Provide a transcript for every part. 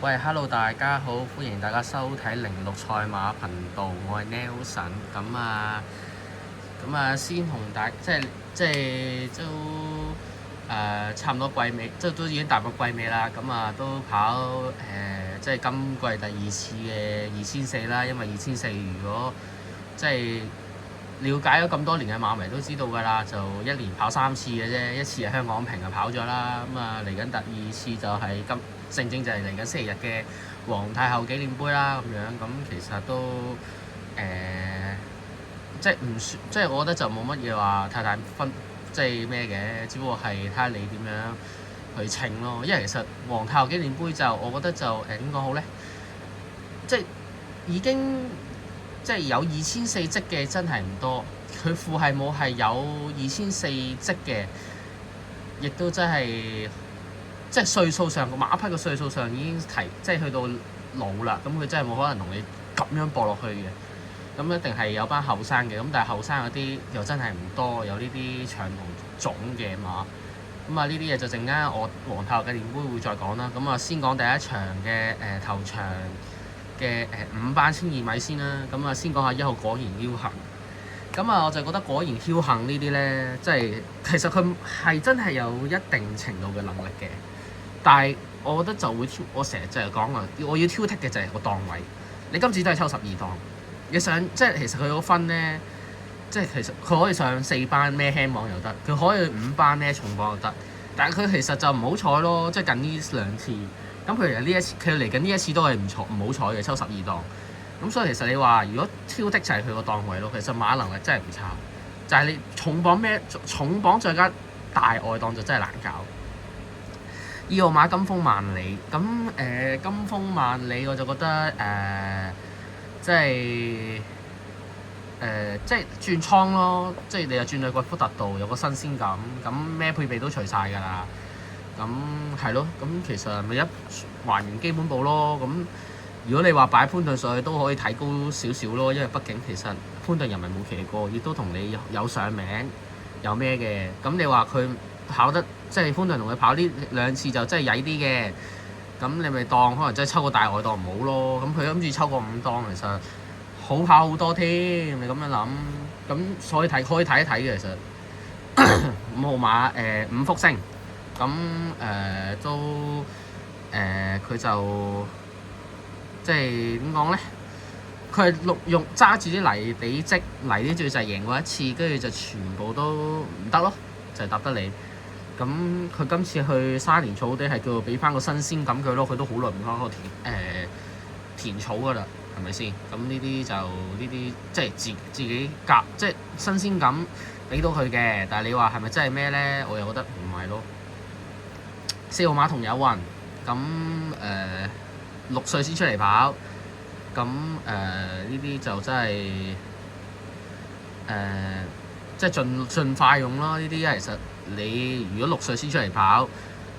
喂，Hello，大家好，歡迎大家收睇零六賽馬頻道，我係 Nelson。先同即係都差唔多季尾，即係都已經踏入季尾啦。都跑即係今季第二次嘅2400啦。因為2400如果即係了解咗咁多年嘅馬迷都知道㗎啦，就一年跑3次嘅啫，一次係香港瓶就跑咗啦。嚟緊第二次就係正正就係嚟緊星期日嘅皇太后紀念杯啦。其實都即係唔算，即係我覺得就冇乜嘢話太大分，即係咩嘅，只不過係睇下你點樣去稱咯。因為其實皇太后紀念杯就我覺得就點講好咧，即係已經即係有2400積嘅真係唔多，佢父系母係有2400積嘅，亦都真係即係歲數上個馬匹嘅歲數上已經即係去到老啦。咁佢真係冇可能同你咁樣搏落去嘅。咁一定係有班後生嘅，但係後生嗰啲又真係唔多，有呢啲長途種嘅馬。呢啲嘢就陣間我皇太后紀念杯會再講啦。先講第一場嘅頭場嘅5班1200米先啦。先講下1號果然僥倖。我就覺得果然僥倖呢啲咧，即係其實佢係真係有一定程度嘅能力嘅，但係我覺得就會我成日就係講啊，我要挑剔嘅就係個檔位。你今次都係抽12檔，你上即係其實佢個分咧，即係其實佢可以上4班孭輕磅又得，佢可以5班孭重磅又得，但係佢其實就唔好彩咯。即係近呢2次，咁佢呢一次佢嚟緊呢一次都係唔好彩嘅，抽12檔。所以其實你話如果挑剔就係佢個檔位咯，其實馬能力真係唔差，就係你重磅再加大外檔就真係難搞。2號馬金風萬里，金風萬里我就覺得即係轉倉咯，即係你又轉去個福特度有個新鮮感，咩配備都除晒㗎啦。係咯，其實咪還原基本步咯。如果你話擺潘頓上去都可以睇高少少咯，因為畢竟其實潘頓人咪冇騎過，亦都同你有上名有咩嘅。你話佢跑得即係潘頓同佢跑呢2次就真係曳啲嘅，你咪當可能真係抽個大外檔唔好咯。佢諗住抽個5檔，其實好跑好多添。你咁樣諗，所以可以睇一睇嘅其實。5號馬5福星，佢就即係點講咧？佢係用揸住啲泥地積泥啲，最就係贏過一次，跟住就全部都唔得咯，就係搭得你。佢今次去沙田草地係叫做俾翻個新鮮感佢咯，佢都好耐唔翻個田草噶啦，係咪先？呢啲即係自己夾，即係新鮮感俾到佢嘅。但係你話係咪真係咩咧？我又覺得唔係咯。4號馬同有運，6歲先出嚟跑，呢啲就真係即係盡快用咯。呢啲其實你如果6歲先出嚟跑，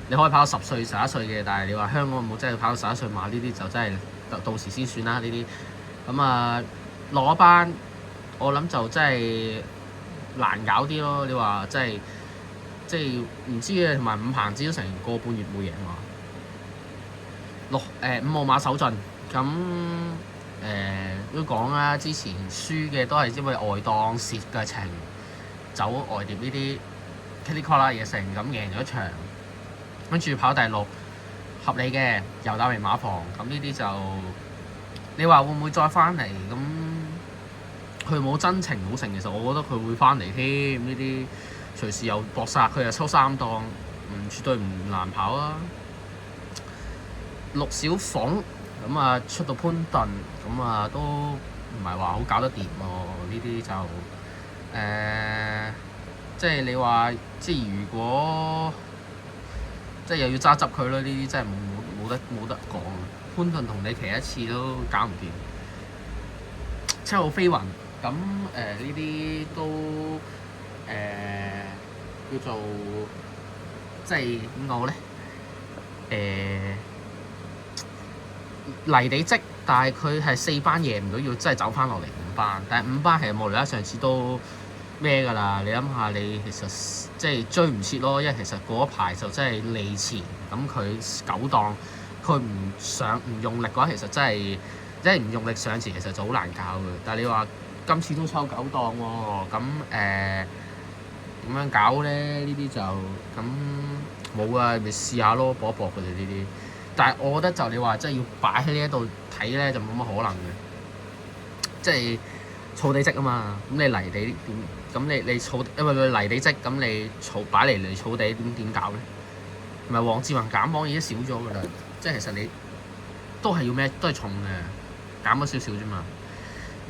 你可以跑10歲11歲嘅，但係你話香港冇真係跑到11歲馬，呢啲就真係到時先算啦。呢啲落一班，我諗就真係難搞啲咯。你話即係唔知嘅，同埋5棚子都成個半月冇贏嘛。5號馬首進，都講啦，之前輸嘅都係因為外檔蝕嘅情，走外碟呢啲 Kitty-Kola 嘢成贏咗場，跟住跑第6，合理嘅又打回馬房。呢啲就你話會唔會再翻嚟？佢冇真情冇成，其實我覺得佢會翻嚟添。呢啲隨時又搏殺，佢又抽3檔，絕對唔難跑啊。6小鳳出到潘頓，都唔係話好搞得掂喎。呢啲就即係你話，即係如果即係又要揸執佢咯。呢啲真係冇得講。潘頓同你騎一次都搞唔掂。7號飛雲，呢啲都叫做即係點講咧？泥地積，但係佢係4班贏唔到，要真係走翻落嚟5班。但係5班其實莫雷拉上次都咩㗎啦？你諗下，你其實即係追唔切咯，因為其實嗰一排就真係利前，佢9檔，佢唔用力嘅話，其實真係即係唔用力上前，其實就好難搞嘅。但係你話今次都抽9檔喎，咁點樣搞咧？呢啲就咁冇啊，咪試下咯，搏一搏佢哋呢啲。但係我覺得就你話真係要擺喺呢一度睇咧，就冇乜可能嘅。即係草地積啊嘛，咁你泥地點？咁你草因為佢泥地積，咁你擺嚟草地點搞咧？唔係黃志宏減磅已經少咗㗎啦，即係其實你都係要咩？都係重嘅，減咗少少啫嘛。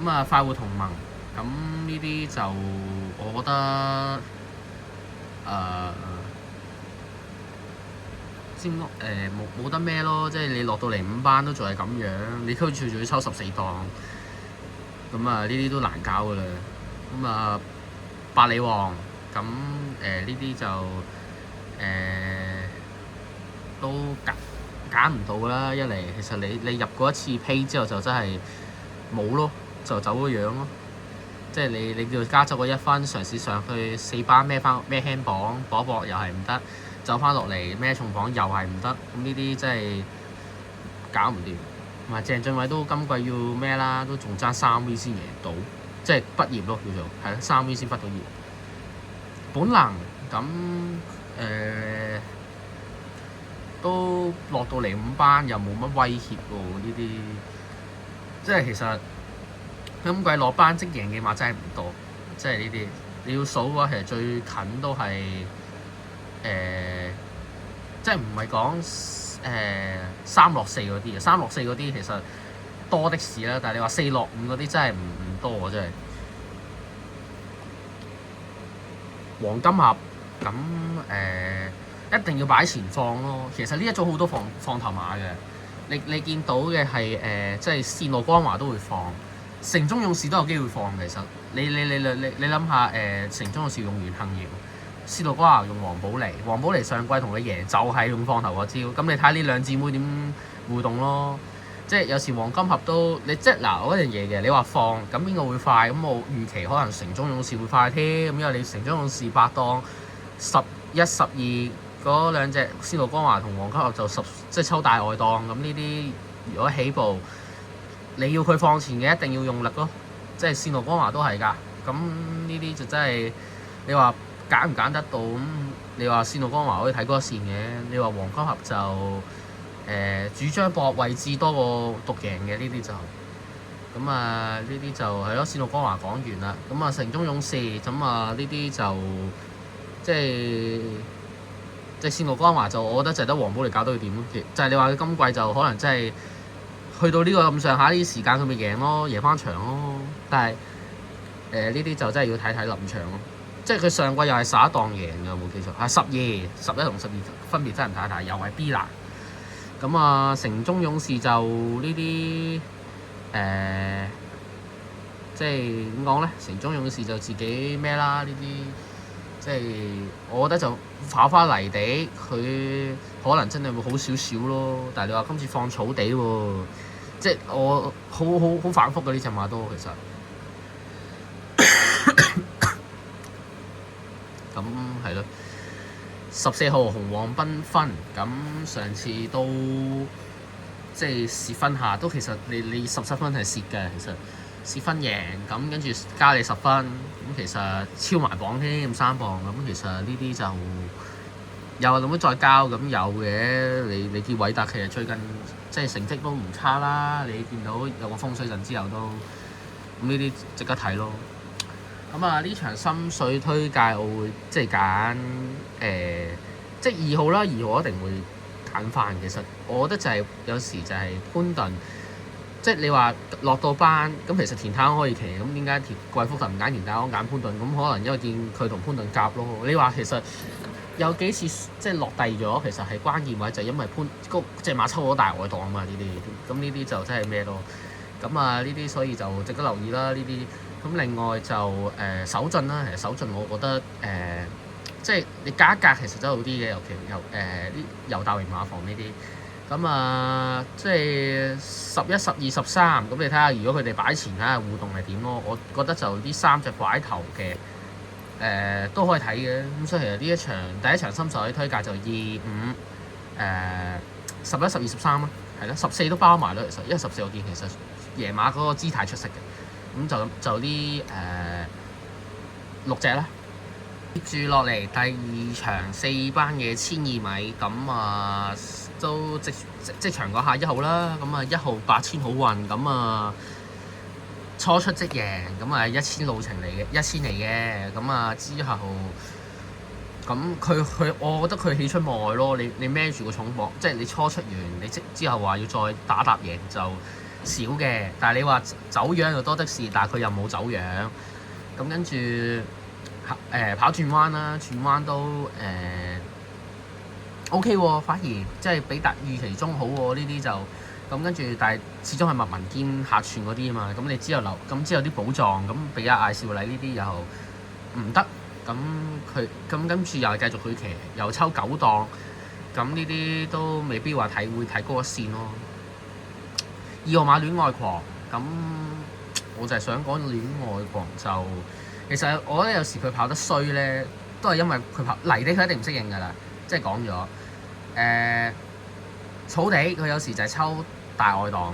咁啊，快活同盟咁呢啲就我覺得先冇得咩咯，即係你落到嚟5班都仲係咁樣，你區處仲要抽14檔，咁啊呢啲都難搞㗎啦。咁啊百里王咁呢啲就都揀唔到㗎啦。一嚟其實你入過一次 pay 之後就真係冇咯，就走咗樣咯。即係你叫加州個1分，嘗試上去4班孭輕磅搏一搏又係唔得，走翻落嚟孭重磅又係唔得。咁呢啲真係搞唔掂。同埋鄭俊偉都今季要咩啦，都仲爭3V 先贏到，即係畢業咯，叫做係啦，3V 先畢到業。本能咁都落到嚟5班又冇乜威脅喎，呢啲即係其實今季落班即贏嘅馬真係唔多，即係呢啲你要數嘅話，其實最近都係即係唔係講3落4嗰啲3落4嗰啲其實多的是啦，但係你話4落5嗰啲真係唔多喎，真係。黃金盒咁一定要擺前放咯。其實呢一組好多放頭馬嘅，你見到嘅係即係線路光華都會放，城中勇士都有機會放。其實你諗下城中勇士用袁幸堯，線路光華用黃寶莉上季同佢贏就係用放頭嗰招。咁你睇下呢兩姊妹點互動咯。即係有時黃金盒都你即係嗱嗰樣嘢嘅，你話放咁邊個會快？咁我預期可能城中勇士會快添，咁因為你城中勇士8檔11、12嗰兩隻線路光華同黃金盒就即係抽大外檔。咁呢啲如果起步你要佢放前嘅，一定要用力咯。即係線路光華都係㗎。咁呢啲就真係你話揀唔揀得到？咁你話線路光華可以睇嗰一線嘅，你話黃金盒就主張搏位置多過獨贏嘅呢啲就咁啊。呢啲就係咯，線路光華講完啦。咁啊，城中勇士咁啊，呢啲就即係線路光華就我覺得就係得黃寶嚟搞到佢點咯。就係你話佢今季就可能真係去到呢個咁上下呢啲時間佢咪贏咯，贏翻場咯。但係呢啲就真係要睇臨場咯。即係佢上季又係11檔贏㗎，冇記錯係12、11同12分別真係唔太大，又係 B 欄。咁啊，城中勇士就呢啲即係點講咧？城中勇士就自己咩啦？呢啲即係我覺得就跑翻泥地，佢可能真係會好少少咯。但係你話今次放草地喎，即係我好反覆嘅呢隻馬都其實。咁係咯。14號紅黃繽紛，咁上次都即係蝕分下，都其實你17分係蝕嘅，其實蝕分贏，咁跟住加你10分，咁其實超埋磅添3磅，咁其實呢啲就又諗乜再交，咁有嘅。你見韋達其實最近即係成績都唔差啦，你見到有個風水陣之後都咁呢啲值得睇咯。咁啊，呢場心水推介我會即係揀即係2號啦，2號一定會揀翻。其實我覺得就係有時就係潘頓，即係你話落到班咁，其實田泰安可以騎，咁點解貴福特唔揀田泰安揀潘頓？咁可能因為見佢同潘頓夾咯。你話其實有幾次即係落地咗，其實係關鍵位就係因為隻馬抽咗大外檔啊嘛。呢啲咁呢啲就真係咩咯？咁啊呢啲所以就值得留意啦。呢啲咁另外就首進啦，其實首進我覺得即係你隔一格其實真係好啲嘅，尤其啲猶大榮馬房呢啲。咁啊即係11、12、13，咁你睇下如果佢哋擺前睇下互動係點咯。我覺得就呢3隻拐頭嘅都可以睇嘅。咁所以其實呢第一場心水推介就2、5、11、12、13啦，係啦，14都包埋咯。其實因為14我見其實夜馬嗰個姿態出色嘅，咁就啲6隻啦。接住落嚟第2場4班嘅1200米，咁啊都即場嗰下1號啦，咁啊1號8000好運，咁啊初出即贏，咁啊1000路程嚟嘅，1000嚟嘅，咁啊之後咁佢我覺得佢喜出望外咯。你孭住個重磅，即係你初出完，你之後話要再打贏就少嘅，但係你話走樣又多的是，但係佢又冇走樣，咁跟住。跑轉彎啦，轉彎都OK 喎，反而即係比預期中好喎。呢啲就咁跟住，但係始終係密文兼客串嗰啲啊嘛。咁你之後啲寶藏咁俾阿艾少禮呢啲又唔得，咁跟住又係繼續去騎，又抽9檔，咁呢啲都未必話會睇高一線咯。2號馬戀愛狂，咁我就係想講戀愛狂就。其實我覺得有時佢跑得衰咧，都係因為佢跑泥地佢一定唔適應㗎啦，即係講咗草地佢有時就係抽大外檔，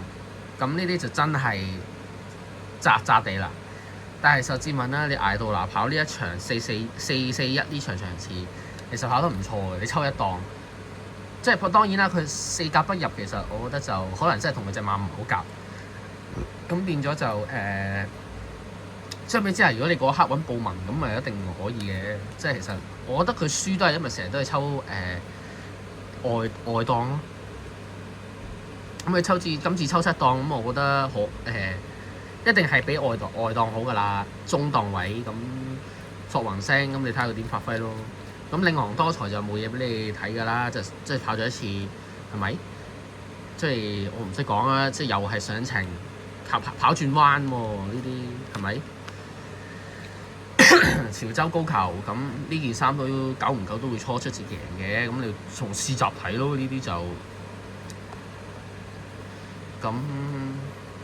咁呢啲就真係渣地啦。但係實質問啦，你捱到嗱跑呢一場441呢場場次，其實跑得唔錯嘅，你抽1檔，即係當然啦，佢4甲不入，其實我覺得就可能真係同佢隻馬唔好夾，咁變咗就相比之下，如果你嗰刻揾布文咁，咪一定可以嘅。即係其實我覺得佢輸都係因為成日都係抽外檔咯。咁佢今次抽7檔，咁我覺得一定係比外檔好㗎啦。中檔位咁霍雲星，咁你睇下佢點發揮咯。咁領航多才就冇嘢俾你睇㗎啦，即係跑咗一次係咪？即係我唔識講啦，即係又係上程跑轉彎喎，呢啲係咪？潮州高球咁呢件衫都久唔久都會初出節贏嘅，咁你從試集睇咯，呢啲就咁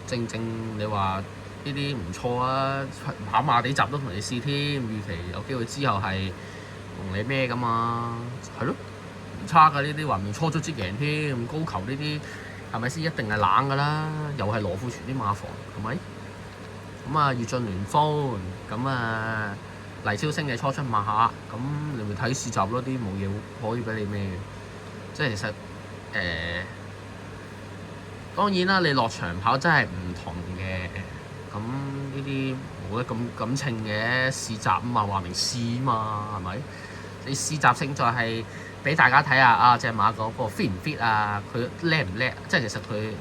正你話呢啲唔錯啊，跑馬地集都同你試添，預期有機會之後係同你咩㗎嘛，係咯，唔差㗎呢啲，話唔初出節贏添，高球呢啲係咪先一定係冷㗎啦，又係羅富全啲馬房係咪？咁啊，越進聯豐，咁啊黎超星嘅初出馬，咁你咪睇試集咯，啲冇嘢可以俾你咩嘅，即係其實當然啦，你落場跑真係唔同嘅，咁呢啲冇得咁感情嘅試集啊嘛，話明試啊嘛，係咪？你試集勝在係俾大家睇下啊隻馬嗰個 fit 唔 fit 啊，佢叻唔叻，即係其實佢。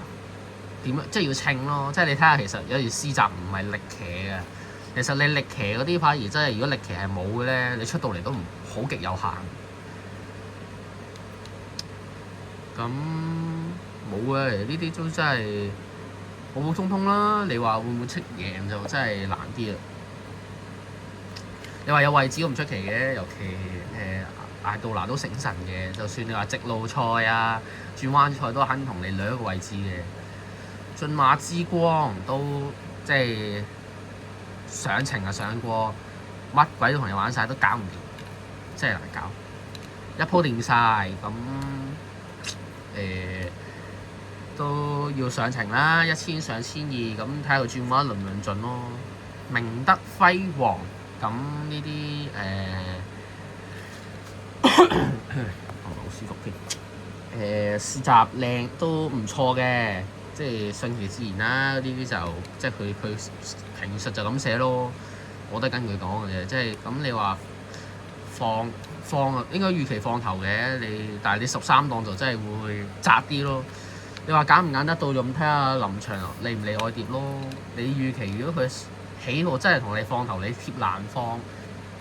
點樣即係要稱咯，即係你睇下，其實有時試集唔係力騎嘅，其實你力騎嗰啲反而真係，如果力騎係冇嘅咧，你出到嚟都唔好極有限。咁冇嘅，呢啲都真係普普通通啦。你話會唔會出贏就真係難啲啦。你話有位置都唔出奇嘅，尤其艾杜拿都醒神嘅，就算你話直路賽啊、轉彎賽都肯同你兩個位置嘅。駿馬之光都即係上程啊上過，乜鬼都同你玩晒，都搞唔掂，真係難搞。一鋪掂晒，咁都要上程啦，1000上1200，咁睇下佢轉彎論唔論盡咯。明德輝煌，咁呢啲好舒服添。試集靚都唔錯嘅。即係順其自然啦，呢啲就即係佢評述就咁寫咯，我都跟佢講嘅啫。即係咁你話放應該預期放頭嘅，但係你13檔就真係會窄啲咯。你話揀唔揀得到就咁睇下臨場嚟唔嚟愛碟咯。你預期如果佢起步真係同你放頭，你貼難放，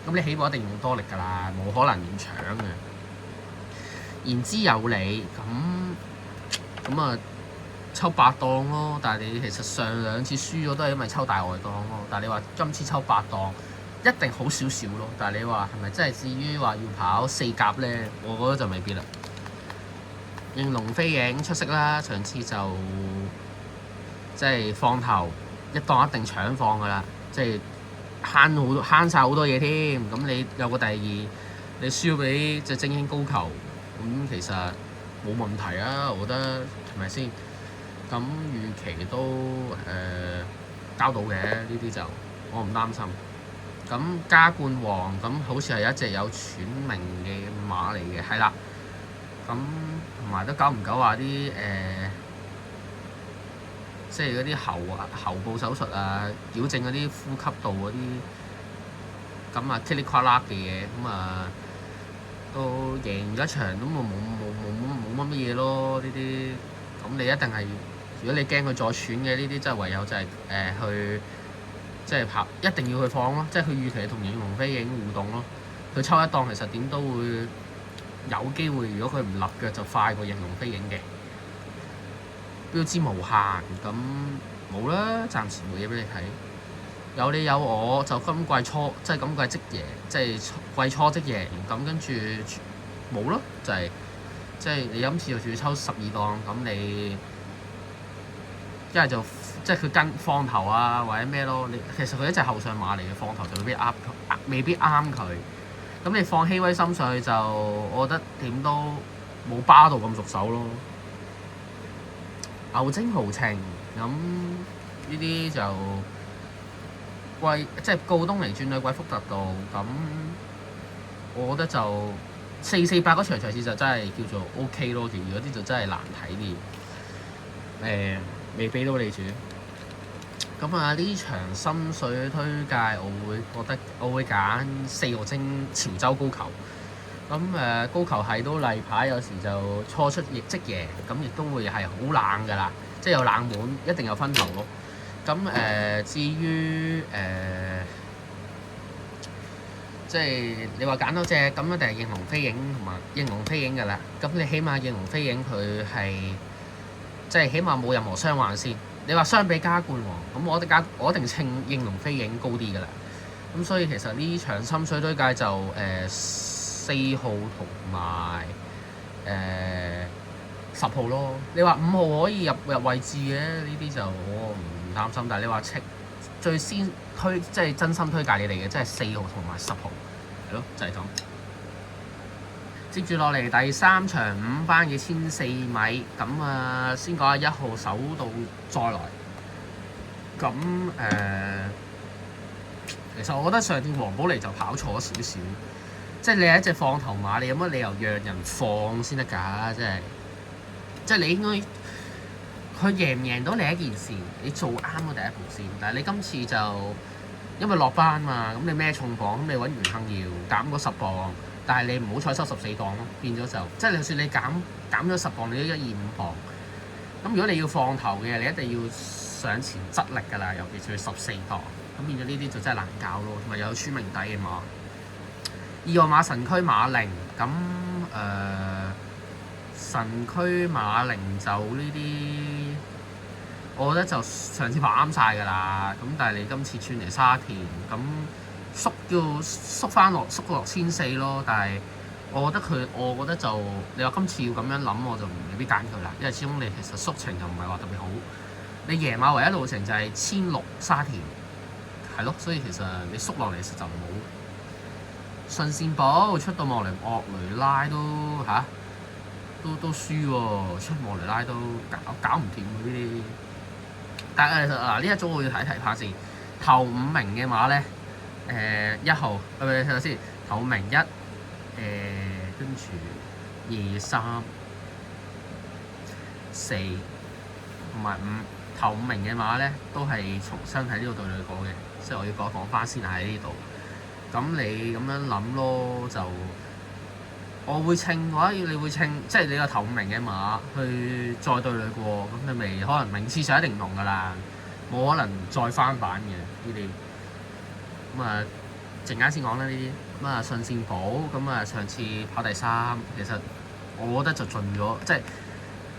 咁你起步一定用多力㗎啦，冇可能唔搶嘅。言之有理，咁啊。抽8檔咯，但係你其實上2次輸咗都係因為抽大外檔咯。但係你話今次抽8檔一定好少少咯。但係你話係咪真係至於話要跑4甲咧？我覺得就未必啦。應龍飛影出色啦，上次就即係放頭1檔一定搶放㗎啦，即係慳晒好多嘢添。咁你有個第2，你輸俾隻精英高球，咁其實冇問題啊，我覺得係咪先？咁預期都交到嘅呢啲就我唔擔心。咁加冠王咁好似係一隻有傳名嘅馬嚟嘅，係啦。咁同埋都久唔久話啲即係嗰啲喉部手術啊，矯正嗰啲呼吸道嗰啲咁啊，噼里呱啦嘅嘢咁啊，都贏咗一場，咁冇乜嘢咯呢啲。咁你一定係，如果你驚佢再喘嘅呢啲，真係唯有就係去即係跑，一定要去放咯，即係佢預期同應龍飛影互動咯。佢抽一檔其實點都會有機會，如果佢唔立腳就快過應龍飛影嘅。標誌無限咁冇啦，暫時冇嘢俾你睇。有你有我就今季初即係今季即贏，即係季初即贏咁，跟住冇咯，就係即係你今次又仲要抽12檔，咁你一係就即係佢跟放頭啊或者咩咯。你其實佢一隻後上馬嚟嘅，放頭就未必啱佢。咁你放希威森上去就，我覺得點都冇巴到咁熟手咯。牛精豪情咁呢啲就即係告東尼轉去貴福特度咁，我覺得就448嗰場賽事就真係叫做 OK 咯，其餘嗰啲就真係難睇啲。未俾到你住。咁啊呢場心水推介，我會揀4號精潮州高球。咁高球係都例牌，有時就初出亦即贏，咁亦都會係好冷㗎啦，即係有冷門，一定有分頭咯。咁至於即係你話揀多隻，咁一定係應龍飛影同埋應龍飛影㗎啦。咁你起碼應龍飛影佢係即係起碼冇任何傷患先。你話相比加冠王，咁我一定稱應龍飛影高啲㗎啦。咁所以其實呢場心水推介就4號同埋10號咯。你話5號可以入位置嘅呢啲就我唔擔心，但係你話最先即係真心推介你哋嘅，即係4號同埋10號，係咯，就係咁。接住落嚟第3場5班嘅1400米，咁啊先講下1號手到再來。咁其實我覺得上段黃寶妮就跑錯咗少少，即係你係一隻放頭馬，你有乜理由讓人放先得㗎？即係你應該佢贏唔贏到你一件事，你做啱咗第一步先。但係你今次就因為落班嘛，咁你孭重磅，咁你揾袁幸堯減嗰10磅。但係你唔好再收14檔咯，變咗就即係就算你減咗10磅，你都125磅。咁如果你要放頭嘅，你一定要上前質力㗎啦，尤其是14檔。咁變咗呢啲就真係難搞咯，同埋有穿名底嘅馬。2號馬神區馬齡，咁神區馬齡就呢啲，我覺得就上次跑啱晒㗎啦。咁但係你今次轉嚟沙田咁。縮落1400咯，但係我覺得就你話今次要咁樣諗，我就未必揀佢啦，因為始終你其實縮程又唔係話特別好。你贏馬唯一路程就係1600沙田，係咯，所以其實你縮落嚟實就唔好。順線寶出到莫雷拉都都輸喎，出莫雷拉都搞唔掂呢啲。但係其實呢一組我要睇翻先，頭5名嘅馬咧。1號，睇下先，頭5名1，跟住2、3、4同埋5，頭5名嘅馬咧都係重新喺呢度對壘過嘅，即係我要講翻先喺呢度。咁你咁樣諗咯，就我會稱嘅話，你會稱即係你個頭5名嘅馬去再對壘過，咁你咪可能名次上一定唔同㗎啦，冇可能再翻版嘅呢啲。咁啊，陣間先講啦呢啲。咁啊，順線寶咁啊，上次跑第3，其實我覺得就盡咗，即係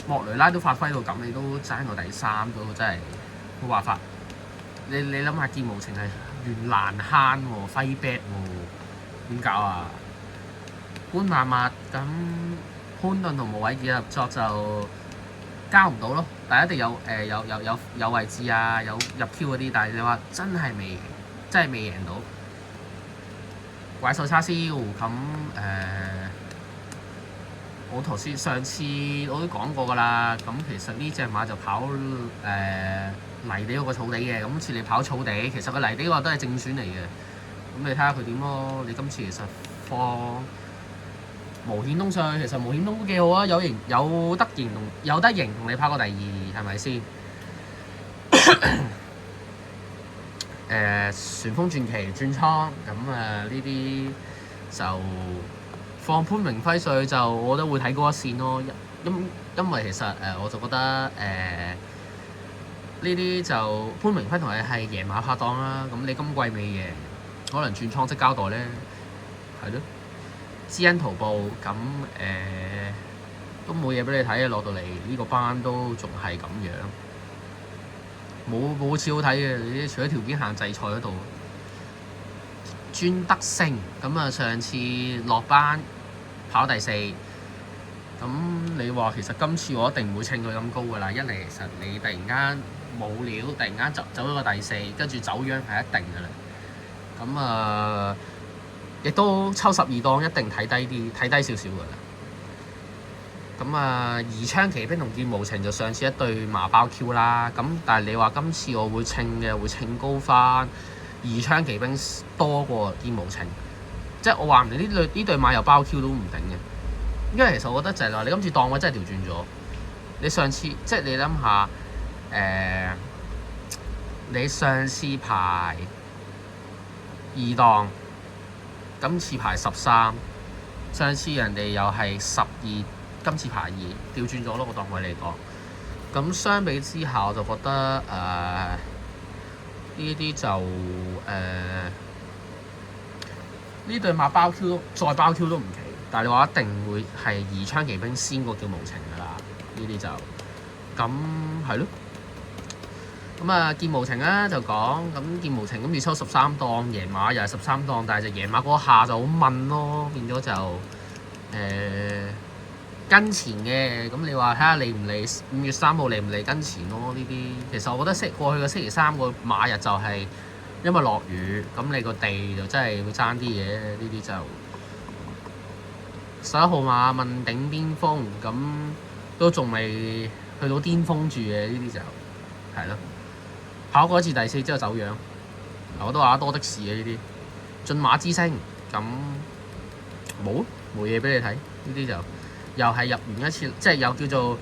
莫雷拉都發揮到咁，你都爭過第3都真係冇辦法。你諗下，劍無情係袁蘭慳喎，揮 back 喎，點搞啊？潘萬物咁潘頓同無偉傑合作就交唔到咯，但係一定有位置啊，有入 Q 嗰啲，但係你話真係未贏到。怪獸叉燒咁我頭先上次我都講過㗎啦。咁其實呢隻馬就跑泥地嗰個草地嘅，咁好似你跑草地，其實個泥地嗰個都係正選嚟嘅。咁你睇下佢點咯。你今次其實放無險東上去，其實無險東都幾好啊，有得贏同你跑過第二，係咪先？旋風傳奇轉倉，咁呢啲就放潘明輝上去就我覺得會睇高一線咯。因為其實我就覺得呢啲就潘明輝同你係贏馬拍檔啦。咁你今季未贏，可能轉倉即交代咧，係咯。知恩圖報，咁都冇嘢俾你睇啊！落到嚟呢個班都仲係咁樣。冇次好睇嘅，你除咗條件限制賽嗰度，專德勝咁啊！上次落班跑第4，咁你話其實今次我一定唔會稱佢咁高㗎啦。一嚟其實你突然間冇料，突然間走咗個第4，跟住走樣係一定㗎啦。咁亦都抽12檔，一定睇低少少㗎啦。咁宜昌奇兵同劍無情就上次一對馬包 Q 啦。咁但係你話今次我會稱高翻宜昌奇兵多過劍無情，即係我話唔定呢對馬又包 Q 都唔定嘅。因為其實我覺得就係話你今次檔位真係調轉咗。你上次即係你諗下你上次排2檔，今次排13，上次人哋又係12。今次排2，調轉咗咯個檔位嚟講。咁相比之下，我就覺得呢啲就呢對馬包 Q 再包 Q 都唔奇，但係你話一定會係宜昌奇兵先過叫無情㗎啦。呢啲就咁係咯。咁劍無情啦就講咁劍無情今次抽13檔，贏馬又係13檔，但係就贏馬嗰下就好問咯，變咗就跟前嘅。咁你話睇下嚟唔嚟5月3號嚟唔嚟跟前咯？呢啲其實我覺得過去嘅星期3個馬日就係因為落雨，咁你個地就真係會爭啲嘅。呢啲就11號馬問鼎巔峰，咁都仲未去到巔峰住嘅。呢啲就係咯，跑過一次第4之後走樣。我都話多的士嘅呢啲駿馬之星，咁冇嘢俾你睇。呢啲就又係入完一次，即係又叫做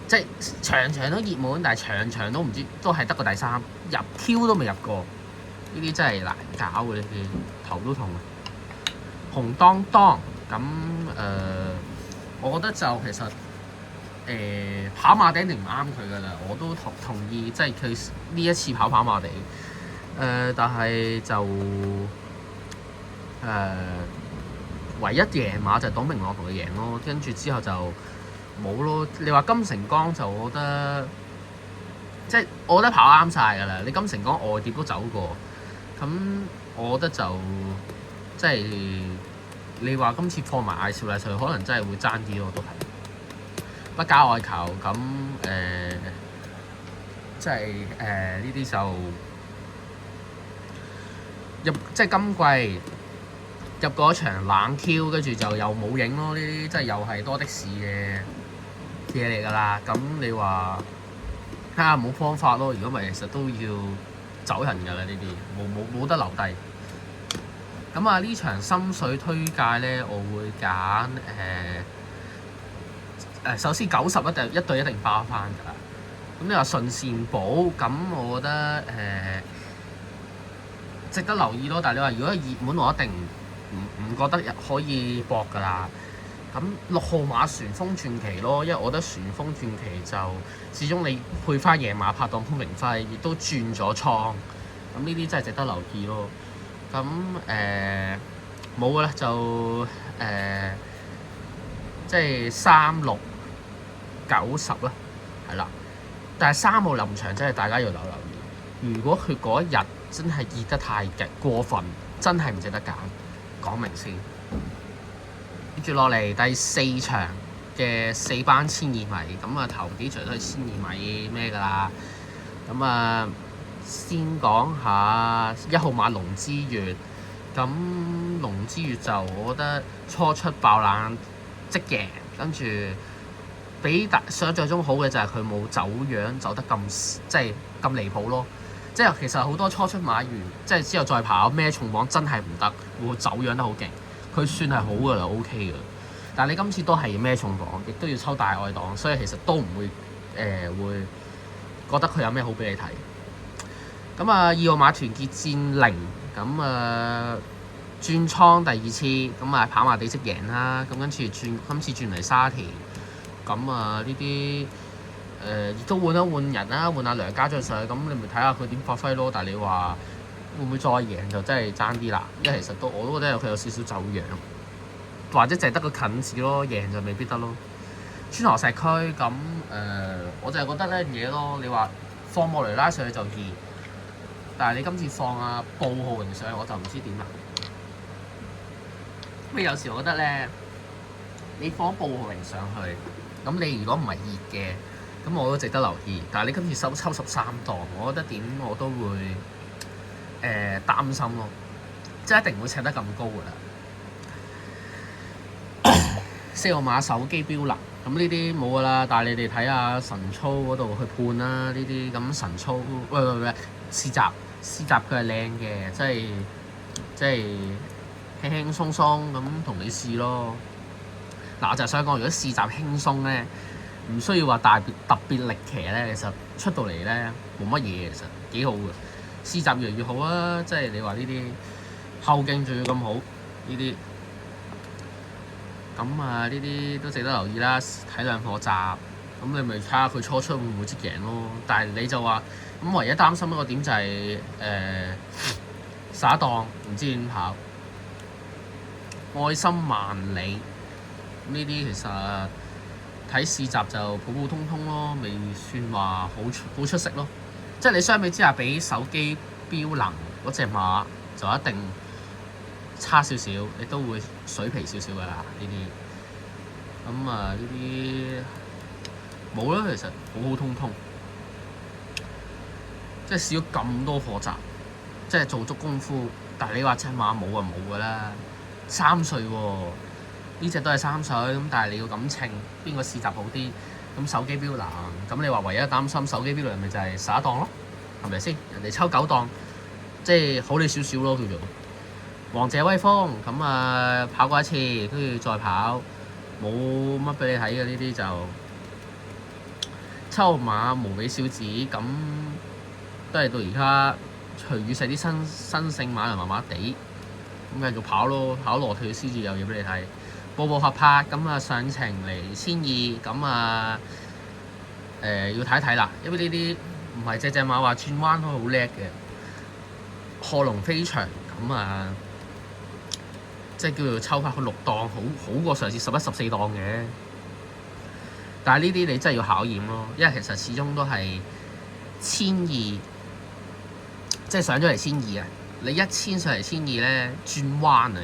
即係場場都熱門，但係場場都唔知都係得個第3，入 Q 都未入過。呢啲真係難搞嘅，呢啲頭都痛。紅當當咁我覺得就其實跑馬地一定唔啱佢㗎啦。我都同意，即係佢呢一次跑馬地但係就唯一贏馬就係董明樂同佢贏咯，跟住之後就冇咯。你話金城江就我覺得即係我覺得跑啱晒㗎啦。你金城江外碟都走過，咁我覺得就即係你話今次放埋艾少麗上去，可能真係會爭啲咯，都係不加外求咁即係呢啲就即係今季入嗰場冷 Q， 跟住就又冇影咯。呢啲即係又係多的士嘅嘢嚟㗎啦。咁你話睇下冇方法咯。如果唔係，其實都要走人㗎啦。呢啲冇得留低。咁呢場心水推介咧，我會揀首先90一對一定包翻㗎啦。咁你話順善寶，咁我覺得值得留意咯。但係你話如果熱門，我一定唔覺得可以搏㗎啦。咁6號馬旋風傳奇咯，因為我覺得旋風傳奇就始終你配翻贏馬拍檔潘明輝，亦都轉咗倉，咁呢啲真係值得留意咯。咁冇㗎啦，就即係36、90啦，係啦。但係3號臨場真係大家要留意。如果佢嗰一日真係熱得太極過分，真係唔值得揀，講明先。跟住落嚟第4場嘅4班1200米，咁頭幾場都係1200米咩㗎啦。咁先講下1號馬龍之月。咁龍之月就我覺得初出爆冷即贏，跟住比想像中好嘅就係佢冇走樣走得咁即係咁離譜咯。即係其實好多初出馬員，即係之後再跑孭重磅真係唔得，會走樣得好勁。佢算係好㗎啦，OK 㗎。但係你今次都係要孭重磅，亦都要抽大外檔，所以其實都唔會會覺得佢有咩好俾你睇。咁啊，2號馬團結戰0，咁轉倉第2次，咁啊跑馬地即贏啦。咁跟住今次轉嚟沙田，咁呢啲亦都換一換人啦，換阿梁家俊上去，咁你咪睇下佢點發揮咯。但係你話會唔會再贏就真係爭啲啦，因為其實我都覺得佢有少少走樣，或者淨係得個近字咯，贏就未必得咯。川河石區咁我就係覺得呢樣嘢咯。你話放莫雷拉上去就易，但係你今次放阿布浩榮上去，我就唔知點啦。咁有時我覺得咧，你放布浩榮上去，咁你如果唔係熱嘅，咁我都值得留意。但係你今次抽13檔，我覺得點我都會擔心咯，即係一定唔會扯得咁高㗎啦。4號馬手機標啦，咁呢啲冇㗎啦。但係你哋睇下神操嗰度去判啦，呢啲咁神操喂試閘佢係靚嘅，即係輕輕鬆鬆咁同你試咯。嗱，我就想講，如果試閘輕鬆咧，唔需要話特別力騎咧，其實出到嚟咧冇乜嘢，其實幾好嘅。試閘越嚟越好啊，即係你話呢啲後勁仲要咁好，呢啲咁呢啲都值得留意啦。睇兩課閘，咁你咪睇下佢初出會唔會即贏咯。但係你就話咁，唯一擔心一個點就係11檔唔知點跑，愛心萬里呢啲其實睇試閘就普普通通咯，未算話好出色咯。即係你相比之下，比手機標能嗰隻馬就一定差少少，你都會水皮少少㗎啦呢啲。咁呢啲冇啦，其實普普通通，即係試咗咁多課閘，即係做足功夫。但係你話隻馬冇就冇㗎啦，3歲喎，呢隻都係3歲，咁但係你要咁稱邊個試閘好啲？咁手機標能，咁你話唯一擔心手機標能咪就係11檔咯，係咪先？人哋抽9檔，即係好你少少咯叫做。王者威風咁跑過一次，跟住再跑，冇乜俾你睇嘅呢啲就。7號馬無尾小子咁都係到而家徐雨石啲新勝馬又麻麻地，咁繼續跑咯，跑羅跳先至有嘢俾你睇。步步合拍咁上程嚟1200，咁要睇一睇啦，因為呢啲唔係隻馬話轉彎都好叻嘅。賀龍飛翔咁即係叫做抽翻去6檔，好過上次11、14檔嘅。但係呢啲你真係要考驗咯，因為其實始終都係1200，即係上咗嚟1200啊！你1000上嚟1200咧，轉彎啊要，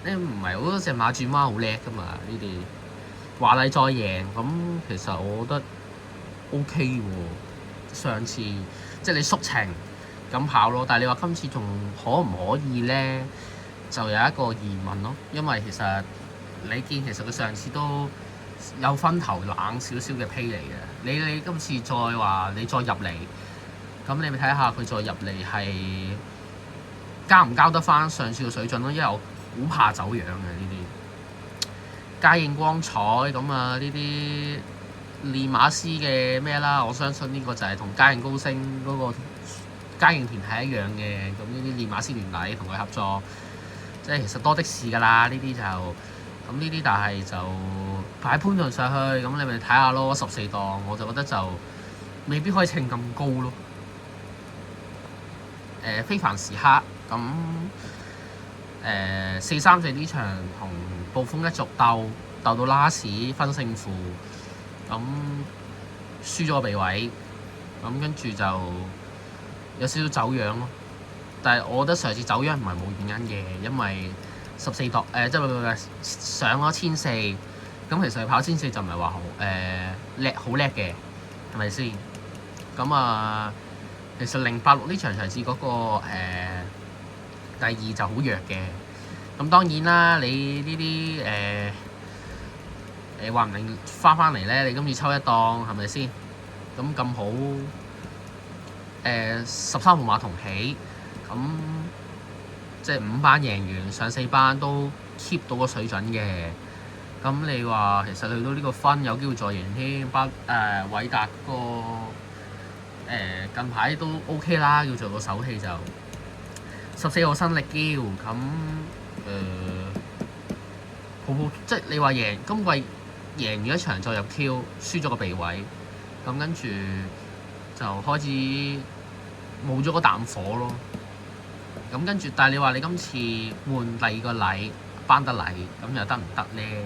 你唔係好多隻馬轉彎好叻㗎嘛？呢啲華麗再贏咁，其實我覺得 OK 喎。上次即係你縮程咁跑咯，但係你話今次仲可唔可以咧？就有一個疑問咯，因為其實你見其實佢上次都有分頭冷少少嘅披嚟嘅，你今次再話你再入嚟，咁你咪睇下佢再入嚟係交唔交得翻上次嘅水準咯，因為我好怕走樣嘅呢啲。嘉應光彩咁呢啲練馬師嘅咩啦，我相信呢個就係同嘉應高升嗰個嘉應田係一樣嘅，咁呢啲練馬師聯禮同佢合作。即係其實多的是㗎啦，呢啲就咁呢啲，但係就擺潘頓上去，咁你咪睇下咯。14檔我就覺得就未必可以稱咁高咯。非凡時刻咁434呢場同暴風一族鬥到拉屎分勝負，咁輸咗個鼻位，咁跟住就有少少走樣咯。但係我覺得上次走樣唔係冇原因嘅，因為14檔即係上咗1400，咁其實跑1400就唔係話好叻嘅，係咪先？咁其實086呢場次嗰個第2就好弱嘅。咁當然啦，你呢啲話唔定翻嚟咧，你今次抽一檔係咪先？咁好13號馬同起，咁即係5班贏完上4班都 keep 到個水準嘅。咁你話其實去到呢個分有機會再贏添，偉達個近排都 OK 啦，叫做個手氣就14號新力嬌咁即係你話贏今季贏完一場再入 Q， 輸咗個鼻位，咁跟住就開始冇咗個啖火咯。咁跟住，但係你話你今次換第二個禮班得禮，咁又得唔得咧？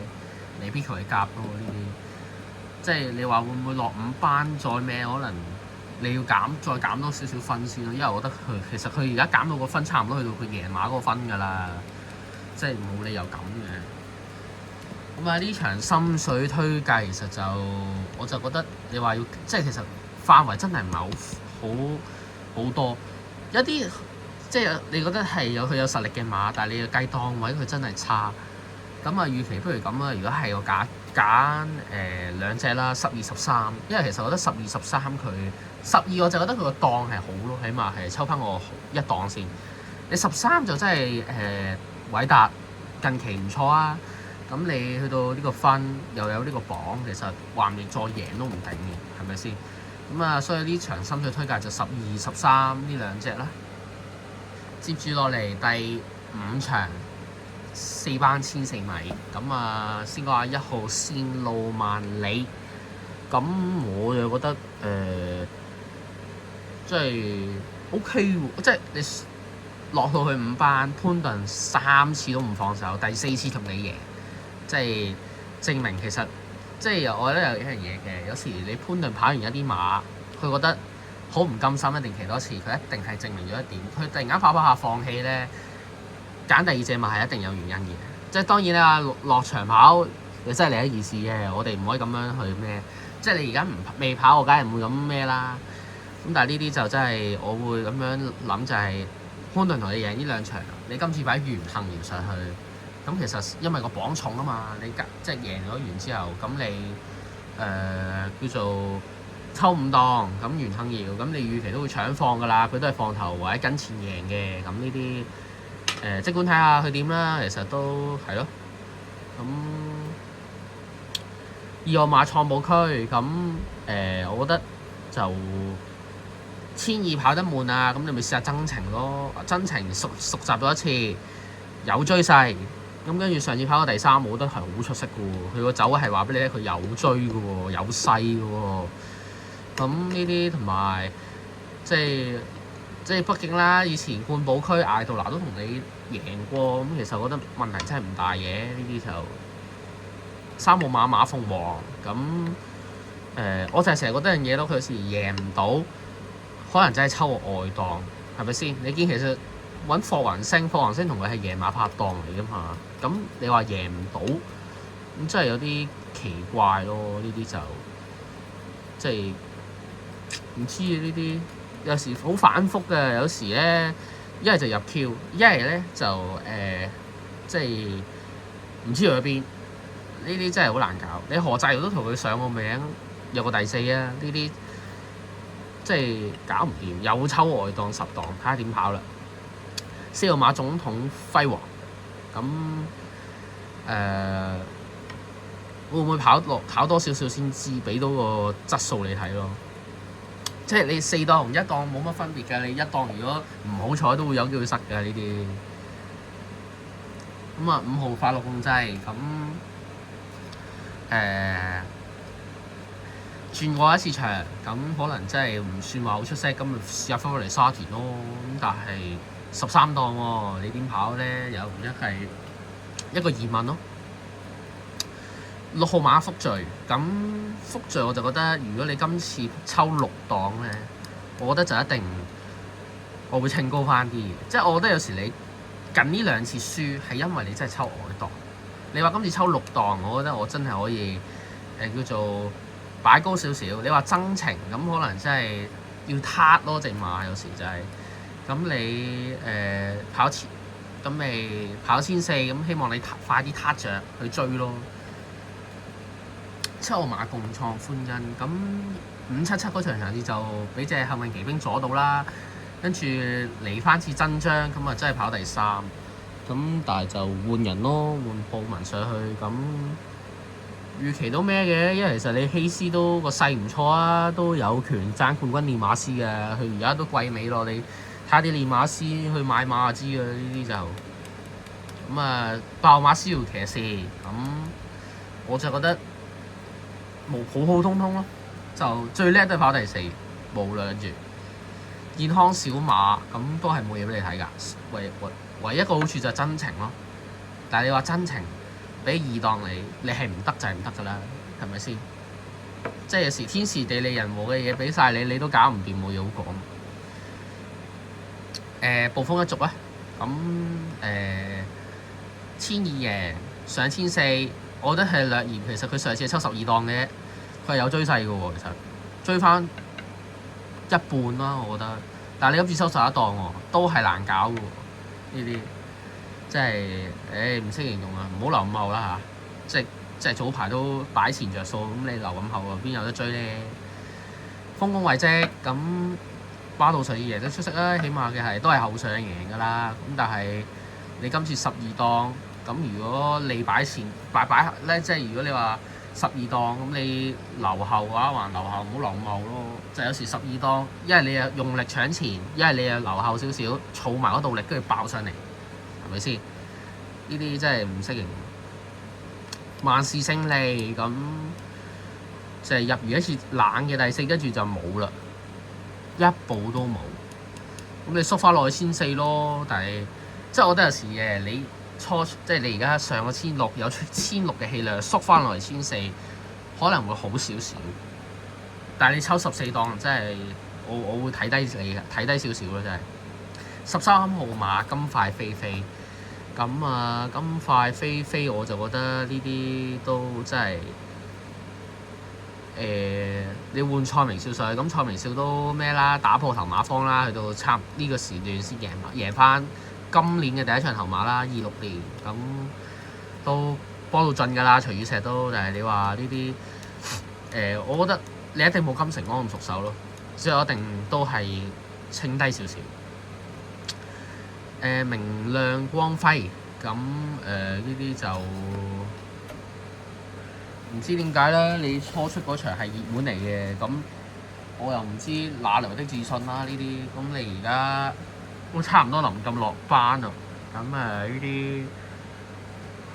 未必同佢夾咯呢啲，即係你話會唔會落5班再咩？可能你要再減多少少分先咯。因為我覺得其實佢而家減到個分差唔多去到佢贏馬嗰個分㗎啦，即係冇理由咁嘅。咁啊呢場心水推介其實我就覺得你話要即係其實範圍真係唔係好多，一啲即係你覺得係佢有實力嘅馬，但係你要計檔位佢真係差。咁啊，預期不如咁啦。如果係我揀兩隻啦，12、13，因為其實我覺得12、13佢12我就覺得佢個檔係好咯，起碼係抽翻我一檔先。你13就真係偉達近期唔錯啊。咁你去到呢個分又有呢個榜，其實話唔定再贏都唔定嘅，係咪先？咁啊，所以呢場心水推介就12、13呢兩隻啦。接住落嚟第5場4班1400米，咁啊先講下1號線路萬里，咁我就覺得即係 OK 喎，即係你落到去5班，潘頓3次都唔放手，第4次同你贏，即係證明其實即係我覺得有一樣嘢嘅，有時你潘頓跑完一啲馬，佢覺得好唔甘心，一定騎多次，佢一定係證明咗一點。佢突然間跑下放棄咧，揀第二隻馬係一定有原因嘅。即係當然啦，落場跑又真係另一件事嘅。我哋唔可以咁樣去咩？即係你而家未跑，我梗係唔會咁咩啦。咁但係呢啲就真係我會咁樣諗，就係潘頓同你贏呢2場，你今次擺袁幸賢上去，咁其實因為個磅重啊嘛，你即係贏咗完之後，咁你叫做抽5檔，咁袁幸堯，咁你預期都會搶放㗎啦，佢都係放頭或者跟前贏嘅，咁呢啲即管睇下佢點啦，其實都係咯。咁2號馬創寶區，咁我覺得就1200跑得悶啊，咁你咪試下真情咯，真情熟習咗一次，有追勢，咁跟住上次跑到第3，我覺得係好出色嘅喎，佢個走係話俾你聽，佢有追嘅喎，有勢嘅喎。咁呢啲同埋即係畢竟啦，以前冠寶區艾杜拿都同你贏過，咁其實我覺得問題真係唔大嘅。呢啲就3號馬鳳凰，咁我就係成日覺得樣嘢咯，佢有時贏唔到，可能真係抽個外檔，係咪先？你見其實揾霍雲星同佢係贏馬拍檔嚟㗎嘛，咁你話贏唔到，咁真係有啲奇怪咯。呢啲就即係。唔知啊！呢啲有時好反覆嘅，有時咧一係就入 Q， 一係咧就即係唔知去咗邊。呢啲真係好難搞。你何濟都同佢上個名，有個第4啊！呢啲即係搞唔掂，又抽外檔10檔，睇下點跑啦。4號馬總統輝煌，咁會唔會跑多少少先知，俾到個質素你睇咯。即係你4檔同1檔冇乜分別㗎，你1檔如果唔好彩都會有機會塞㗎呢啲。咁啊5號快樂控制，咁轉過一次場，咁可能真係唔算話好出色，咁咪試下翻返嚟沙田咯。咁但係13檔喎，你點跑咧？又唔一係一個疑問咯。6號馬福聚，咁福聚我就覺得，如果你今次抽6檔咧，我覺得就一定我會稱高翻啲嘅。即係我覺得有時你近呢2次輸係因為你真係抽外檔。你話今次抽6檔，我覺得我真係可以叫做擺高少少。你話增程咁可能真係要撻咯，隻馬有時就係、是、咁你跑前咁咪跑1400，咁希望你快啲撻着去追咯。7號馬共創歡欣，咁577嗰場場次就俾隻幸運騎兵阻到啦，跟住嚟翻次真章，咁啊真係跑第3，咁但係就換人咯，換布文上去，咁預期都咩嘅，因為其實你希斯都個勢唔錯啊，都有權爭冠軍練馬師嘅，佢而家都季尾咯，你睇下啲練馬師去買馬就知嘅，呢啲就咁啊爆馬逍遙騎士，咁我就覺得冇普普通通咯，就最叻都係跑第4，冇啦，跟住健康小馬咁都係冇嘢俾你睇㗎，唯一一個好處就係真情咯，但係你話真情俾2檔你係唔得就係唔得㗎啦，係咪先？即係有時天時地利人和嘅嘢俾晒你，你都搞唔掂，冇嘢好講。暴風一族啊，咁1200贏上1400，我覺得係略嫌。其實佢上次係抽12檔嘅，佢係有追勢嘅喎，其實追翻一半啦，我覺得。但係你今次抽11檔喎，都係難搞嘅喎，呢啲即係唔識形容啊，唔好留咁後啦嚇。即係早排都擺前着數，咁你留咁後啊，邊有得追咧？豐功偉績咁。巴道上贏得出色啦，起碼嘅係都係後上贏㗎啦。咁但係你今次12檔，咁如果你擺前擺咧，即係如果你話12檔，咁你留後嘅話，還留後，唔好留咁後咯。就有時12檔，一係你又用力搶前，一係你又留後少少，儲埋嗰度力，跟住爆上嚟，係咪先？呢啲真係唔識形容。萬事勝利咁就係入完一次冷嘅第4，跟住就冇啦。一步都冇，咁你縮翻落去1400咯。但係即係我覺得有時嘅你即係你而家上個1600有出1600嘅氣量，縮翻落嚟1400可能會好少少。但係你抽14檔，真係我會睇低你嘅，睇低少少咯，真係。13號馬金快飛飛，咁啊金快飛飛我就覺得呢啲都真係。你換蔡明少上去，咁蔡明少都咩啦？打破頭馬荒啦，去到差呢個時段先贏翻今年嘅第一場頭馬啦，26年咁都幫到盡㗎啦。徐宇石都，但係你話呢啲我覺得你一定冇金城安咁熟手咯，所以我一定都係清低少少。明亮光輝咁呢啲就。唔知點解咧？你初出嗰場係熱門嚟嘅，咁我又唔知哪來的自信啦。呢啲咁你而家都差唔多臨咁落班啦，咁呢啲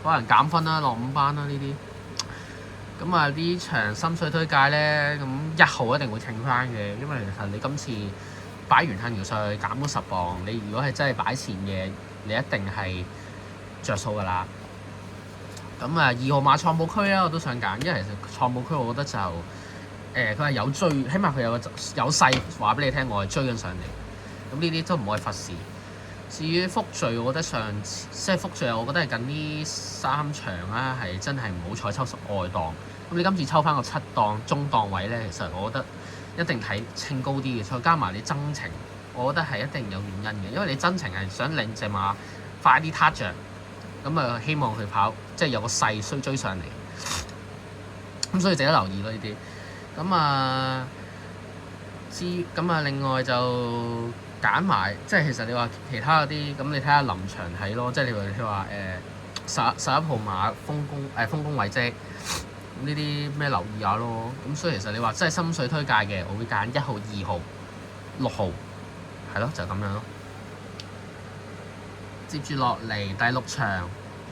可能減分啦，落5班啦呢啲。咁呢場心水推介咧，咁1號一定會稱翻嘅，因為其實你今次擺完恆橋上去減咗10磅，你如果係真係擺前嘅，你一定係着數㗎啦。咁2號馬創寶區咧，我都想揀，因為其實創寶區我覺得就佢係有追，起碼佢有勢話俾你聽，我係追緊上嚟。咁呢啲都唔可以忽視。至於福聚，我覺得即係福聚，我覺得係近呢3場啦，係真係唔好彩抽外檔。咁你今次抽翻個7檔中檔位咧，其實我覺得一定睇稱高啲嘅，再加埋你真情，我覺得係一定有原因嘅，因為你真情係想令隻馬快啲撻着。咁希望佢跑，即係有個勢需追上嚟，咁所以值得留意咯呢啲。另外就揀埋，即係其實你話其他嗰啲，咁你睇下臨場睇咯，即係你話11號馬豐功偉績，咁呢啲咩留意下咯。咁所以其實你話真係心水推介嘅，我會揀1號、2號、6號，係咯，就咁樣咯。接住落嚟第6場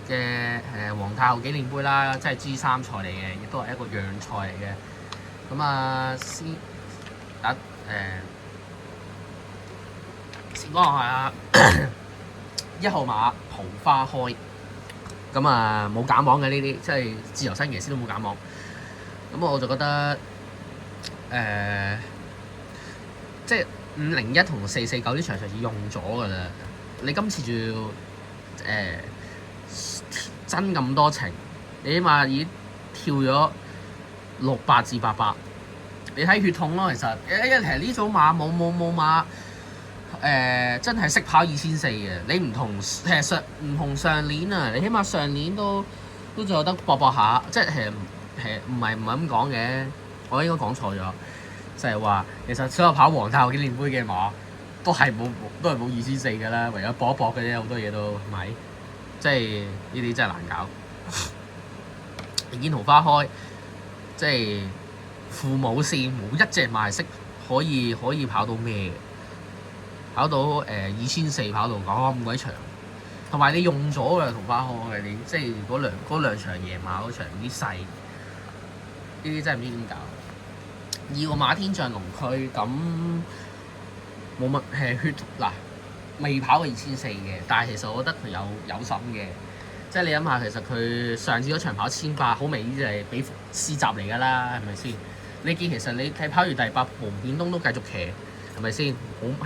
嘅皇太后紀念杯啦，即係 G3 賽嚟嘅，亦都係一個讓賽嚟嘅。先講下1號馬桃花開，冇減磅嘅呢啲，即係自由身騎師都冇減磅。咁我就覺得即係501同449呢場場已用咗㗎啦。你今次仲要真咁多程，你起碼已經跳咗600至800。你睇血統咯，其實其實呢組馬冇馬真係識跑2400嘅。你唔同其實唔同上年啊，你起碼上年都仲有得搏下，即係唔係咁講嘅，我應該講錯咗，就係話其實所有跑皇太后紀念杯嘅馬都係冇2400㗎啦，唯有搏一搏嘅啫，好多嘢都係咪？即係呢啲真係難搞。你見桃花開，即係父母線冇一隻馬係識可以跑到咩嘅，跑到2400跑到咁鬼長，同埋你用咗嘅桃花開，你即係嗰兩場夜馬嗰場啲細，呢啲真係唔知點搞。以個馬天象龍區咁冇乜血嗱，未跑過2400嘅，但係其實我覺得佢有心嘅。即係你諗下，其實佢上次嗰場跑1800，好明顯就係俾試閘嚟㗎啦，係咪先？你見其實你睇跑完第8，蒙面東都繼續騎，係咪先？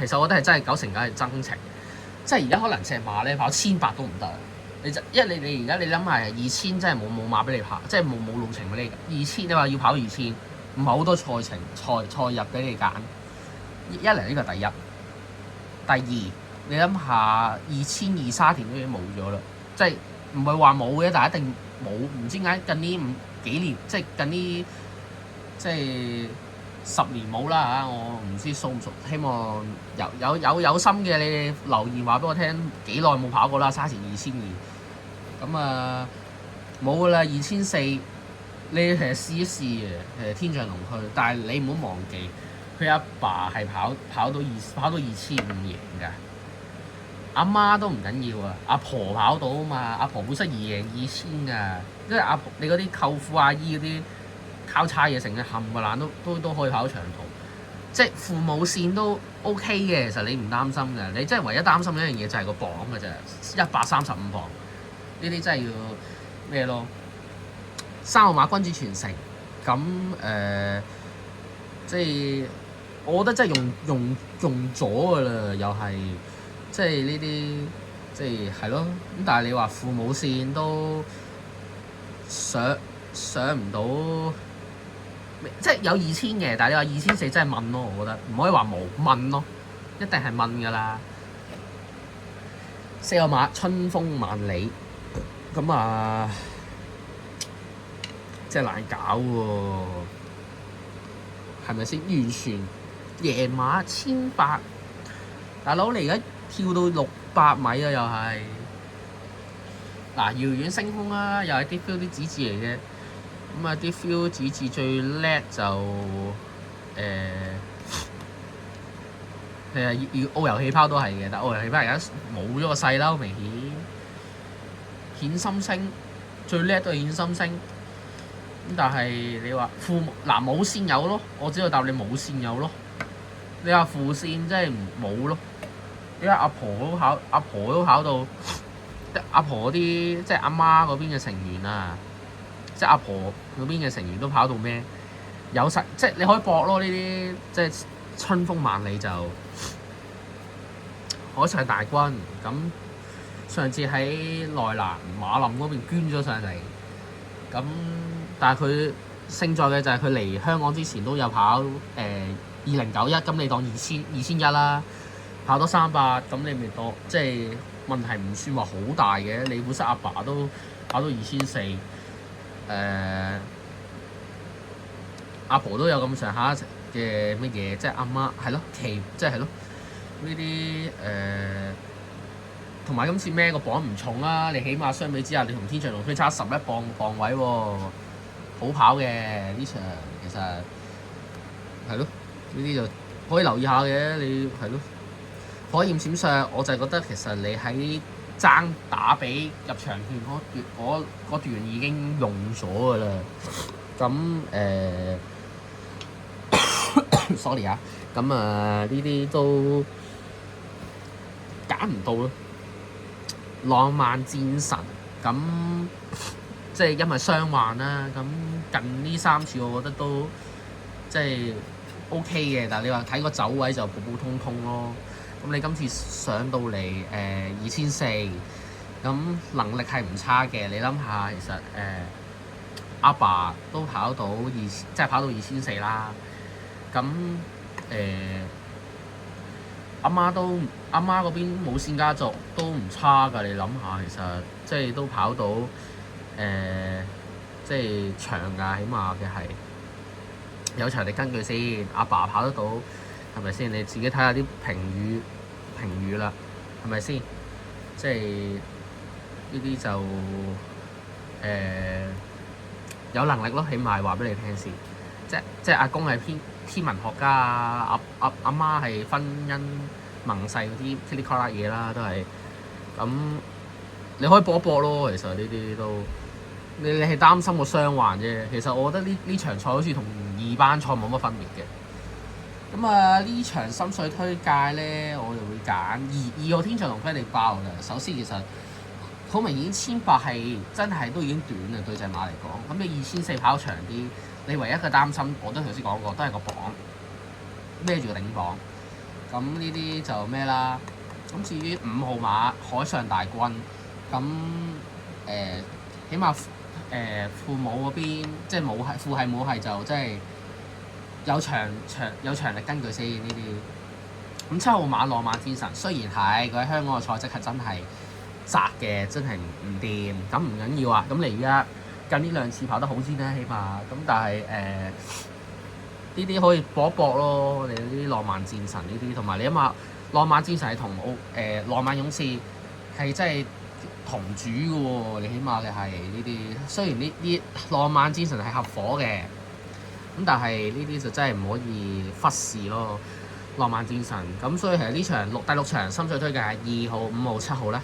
其實我覺得係真係9成9係真情。即係而家可能隻馬咧跑1800都唔得，因為你而家你諗下2000真係冇馬俾你跑，即係冇路程俾你。2000你話要跑2000，唔係好多賽日俾你揀。一嚟呢個第一，第二你諗下2000沙田都已經冇咗啦，即係。唔係話冇嘅，但係一定冇。唔知點解近呢幾年，即係近呢即係10年冇啦嚇。我唔知熟唔熟，希望有心嘅你哋留言話俾我聽，幾耐冇跑過啦？沙田2200咁啊冇噶啦，2400你其實試一試嘅天象龍區，但係你唔好忘記佢阿爸係跑到2500贏㗎。阿媽都唔緊要啊，阿婆跑到啊嘛，阿婆本身贏2000㗎，因為阿婆你嗰啲舅父阿姨嗰啲交叉嘢成日冚唪唥都可以跑長途，即係父母線都 OK 嘅，其實你唔擔心嘅，你真係唯一擔心一樣嘢就係個磅㗎啫，135磅，呢啲真係要咩咯？3號馬君主傳承，咁即係我覺得真係用咗㗎啦，又係。即係呢啲，即係係咯。咁但係你話父母線都上唔到，即係有2000嘅。但係你話2400真係問咯，我覺得唔可以話冇問咯，一定係問㗎啦。4號馬春風萬里，咁啊，即係難搞喎，係咪先？完全贏馬1800，大佬你而家跳到600米啊，又係嗱，遙遠星空啦，又係啲 feel 啲子字嚟嘅。咁啊，啲 feel 子字最叻就其實澳遊氣泡都係嘅，但澳遊氣泡而家冇咗個勢啦，好明顯。顯心星最叻都係顯心星，咁但係你話冇線有咯，我只係答你冇線有咯。你話副線真係冇咯。因為阿婆都跑到，阿婆嗰啲即係阿媽嗰邊嘅成員啊，即係阿婆嗰邊嘅成員都跑到咩？有實即係你可以搏咯，呢啲即係春風萬里就海上大軍咁。上次喺內蘭馬林嗰邊捐咗上嚟，咁但係佢勝在嘅就係佢嚟香港之前都有跑2091，咁你當2100啦。跑多300，咁你咪多，即係問題唔算話好大嘅。你本身阿爸都跑到2400，阿婆都有咁上下嘅乜嘢，即係阿媽係咯，即係咯呢啲同埋今次孭個磅唔重啦，你起碼相比之下，你同天象龍區差11磅位喎，好跑嘅呢場其實係咯，呢啲就可以留意下嘅，你係咯。火焰閃爍，我就係覺得其實你喺爭打比入場券嗰段已經用咗㗎啦。咁sorry 啊，咁呢啲都揀唔到咯。浪漫戰神咁即係因為傷患啦，咁近呢3次我覺得都即係 OK 嘅，但係你話睇個走位就普普通通咯。咁你今次上到嚟2400，咁能力係唔差嘅。你諗下，其實阿爸都跑到即係跑到2400啦。咁阿媽嗰邊冇線家族都唔差㗎。你諗下，其實即係都跑到即即係長㗎，起碼嘅係有場地根據先。阿爸跑得到係咪先？你自己睇下啲評語啦，係咪先？即係呢啲就有能力咯，起碼話俾你聽先。即係阿公係天文學家啊，阿媽係婚姻盟誓嗰啲 critical 嘢啦，都係咁。你可以搏一搏咯，其實呢啲都你係擔心個傷患啫。其實我覺得呢場賽好似同二班賽冇乜分別嘅。咁啊，呢場心水推介咧，我就會揀二號天象同菲力包嘅。首先其實好明顯1800係真係都已經短啦，對隻馬嚟講。咁你2400跑長啲，你唯一嘅擔心我都頭先講過，都係個磅孭住個頂磅。咁呢啲就咩啦？咁至於5號馬海上大軍。咁起碼父母嗰邊即係父系母系就即係有長力根據先呢啲。咁7號馬浪漫天神雖然係佢喺香港嘅賽績係真係窄嘅，真係唔掂。咁唔緊要啊。咁你而家近呢2次跑得好先啦，起碼。咁但係呢啲可以搏一搏咯。你啲浪漫戰神呢啲，同埋你諗下浪漫戰神係同浪漫勇士係真係同主嘅喎，你起碼你係呢啲。雖然呢啲浪漫之神係合夥嘅，咁但係呢啲就真係唔可以忽視咯。浪漫戰神咁，所以其實呢場第六場心水推介係2號、5號、7號咧。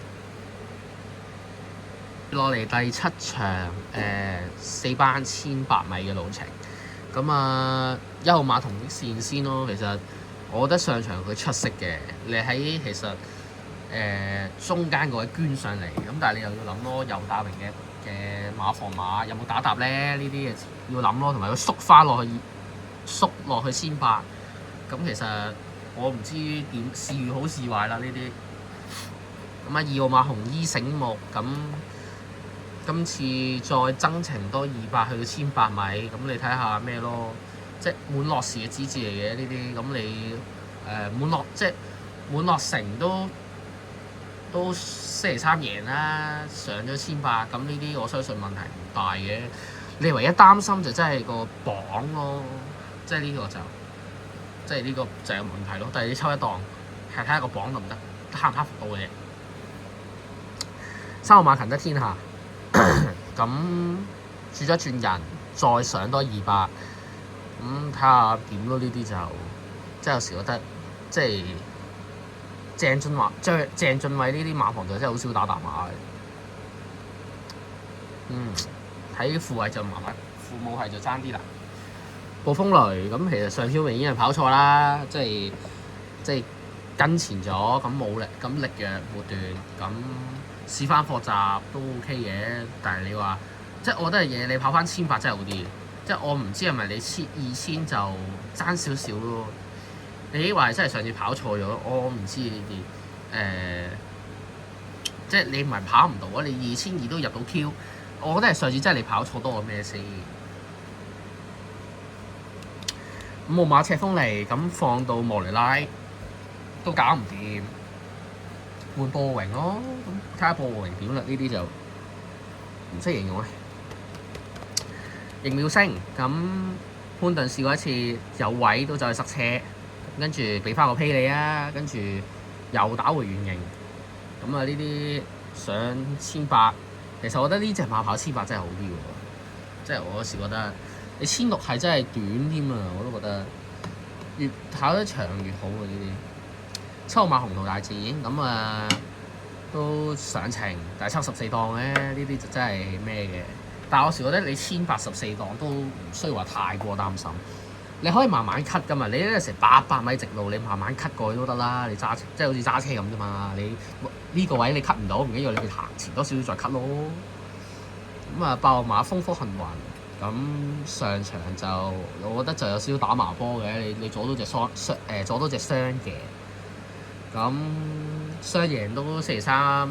落嚟第7場4班1800米嘅路程，咁啊1號馬同益線先咯。其實我覺得上場佢出色嘅，你喺其實中間嗰位捐上嚟，咁但係你又要諗咯，右打榮嘅馬房馬有冇打搭咧？呢啲要諗咯，同埋佢縮落去1800，咁其實我唔知點是好是壞啦呢啲。咁啊2號馬紅衣醒目，咁今次再增程多200去到1800米，咁你睇下咩咯？即係滿樂時嘅指示嚟嘅呢啲，咁你滿樂城都星期三贏啦，上咗1800，咁呢啲我相信問題唔大嘅。你唯一擔心就真係個磅咯，即係呢個就有問題咯。但係你抽一檔係睇下個磅得唔得，克唔克服到嘅。3號馬勤得天下，咁轉咗轉人，再上多200，咁睇下點咯。呢啲就即係有時覺得即係。鄭俊偉呢啲馬房就真係好少打大馬嘅。睇父系就麻麻，父母系就爭啲啦。暴風雷咁其實上超明已經係跑錯啦，即係跟前咗，咁冇力，咁力弱末段，咁試翻課習都 OK 嘅。但係你話即係我覺得係嘢，你跑翻1800真係好啲。即係我唔知係咪你2000就爭少少咯。你話真係上次跑錯咗，我唔知呢啲即係你唔係跑唔到啊！你2200都入到 Q， 我覺得係上次真係你跑錯多過咩先。5號馬赤風嚟，咁放到莫雷拉都搞唔掂，換播榮咯。咁睇下播榮點啦，呢啲就唔識形容咧。盈妙星咁潘頓試過一次有位都走去塞車。跟住俾翻個批你啊，跟住又打回原形。咁啊呢啲上1800，其實我覺得呢隻馬跑1800真係好啲喎。即係我有時覺得你1600係真係短添啊，我都覺得越跑得長越好啊呢啲。7號馬紅桃大戰咁啊都上程，但係抽14檔咧，呢啲就真係咩嘅。但係我有時覺得你1814檔都唔需要話太過擔心。你可以慢慢 cut 噶嘛，你咧成800米直路，你慢慢 cut 過去都得啦。你揸即係好似揸車咁啫嘛。你呢個位你 cut 唔到，唔緊要，你行前多少少再 cut 咯。咁啊，8號馬豐福幸運，咁上場就我覺得就有少少打麻波嘅。你阻到隻雙嘅，咁雙贏都星期三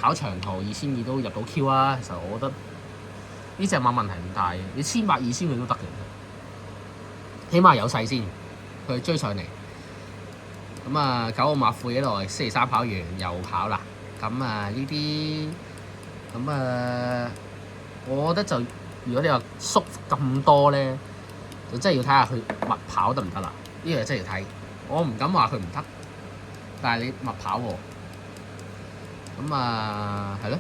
跑長途2200都入到 Q 啊。其實我覺得呢隻馬問題唔大嘅，你1800、2000佢都得嘅。起碼有勢先，佢追上嚟。咁啊，9號馬富幾耐？星期三跑完又跑啦。咁啊呢啲，咁啊，我覺得就如果你話縮咁多咧，就真係要睇下佢密跑得唔得啦。呢樣真係要睇，我唔敢話佢唔得，但係你密跑喎。咁啊係咯，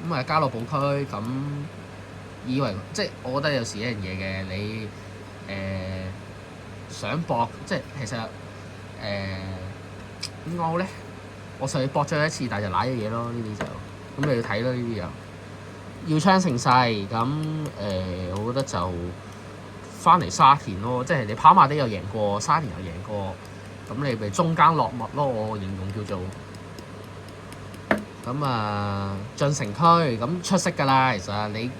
咁啊加落保區咁，以為即係我覺得有時一樣嘢嘅，你想搏，即係其實點講好咧？我上次搏咗一次，但係就賴咗嘢咯。呢啲就咁你要睇咯，呢啲又要槍成勢咁我覺得就翻嚟沙田咯，即係你跑馬地又贏過，沙田又贏過，咁你咪中間落墨咯。我形容叫做咁啊，進城區咁出色㗎啦。其實你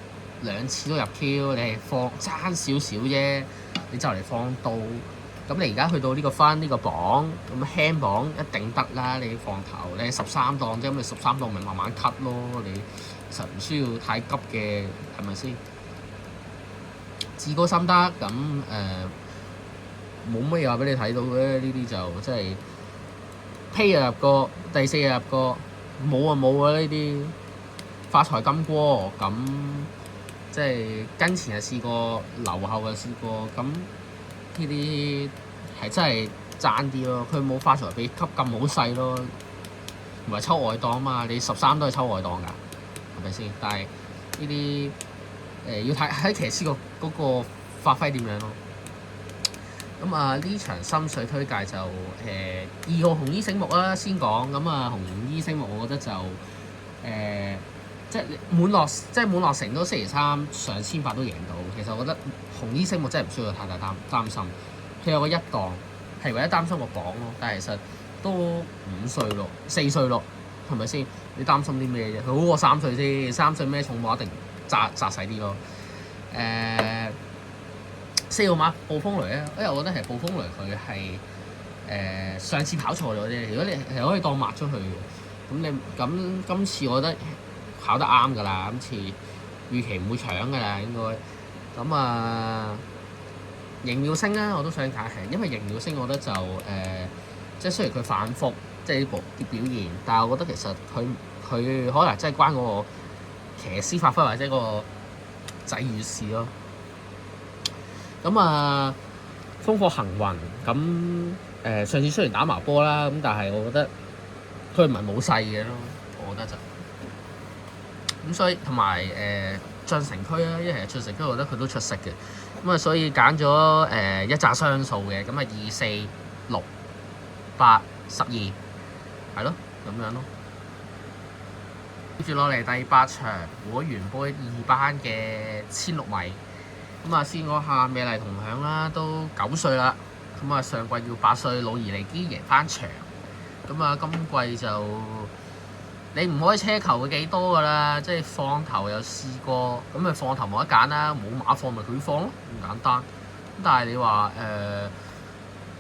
2次都入 Q，你係放爭少少啫，你就嚟放到。咁你而家去到呢個分呢個榜，咁輕榜一定得啦。你放頭你13檔啫，咁你13檔咪慢慢 cut 咯。你其實唔需要太急嘅，係咪先？至高心得咁冇乜嘢話俾你睇到嘅。呢啲就即係批又入過，第4又入過，冇啊冇啊呢啲發財金鍋咁，即係跟前又試過，留後又試過咁。呢啲係真係爭啲咯，佢冇發財比級咁好細咯，唔係抽外檔啊嘛，你13都係抽外檔㗎，係咪先？但係呢啲要睇騎師嗰個發揮點樣咯。咁啊呢場心水推介就2號紅衣醒目啦，先講。咁啊紅衣醒目，我覺得就即係滿樂城都星期3上1800都贏到。其實我覺得紅衣醒目真係唔需要太擔心。佢有個1檔係唯一擔心個榜咯，但係其實都5歲咯，4歲咯，係咪先？你擔心啲咩啫？佢好過3歲先，3歲咩重磅一定紮細啲咯。4號馬暴風雷咧，因為我覺得係暴風雷佢係上次跑錯咗啫。如果你係可以當抹出去嘅，咁今次我覺得跑得啱㗎啦。今次預期唔會搶㗎啦，應該咁啊。營妙星咧，我都想解釋，因為營妙星我覺得就即係雖然佢反覆即係呢部啲表現，但係我覺得其實佢可能真係關嗰個騎師發揮或者個際遇事咯。咁啊，風火行雲咁上次雖然打麻波啦，咁但係我覺得佢唔係冇勢嘅咯，我覺得就咁，所以同埋進城區啦，因為其實進城區我覺得佢都出色嘅。咁啊，所以揀咗一紮雙數嘅，咁啊2、4、6、8、12，係咯，咁樣咯。跟住落嚟第8場會員杯2班嘅16米，咁啊先講下美麗同享啦，都9歲啦，咁啊上季要8歲，老而彌堅贏翻場，咁啊今季就你唔可以奢求佢幾多㗎啦，即係放頭又試過，咁咪放頭冇得揀啦，冇馬放咪佢放咯，咁簡單。咁但係你話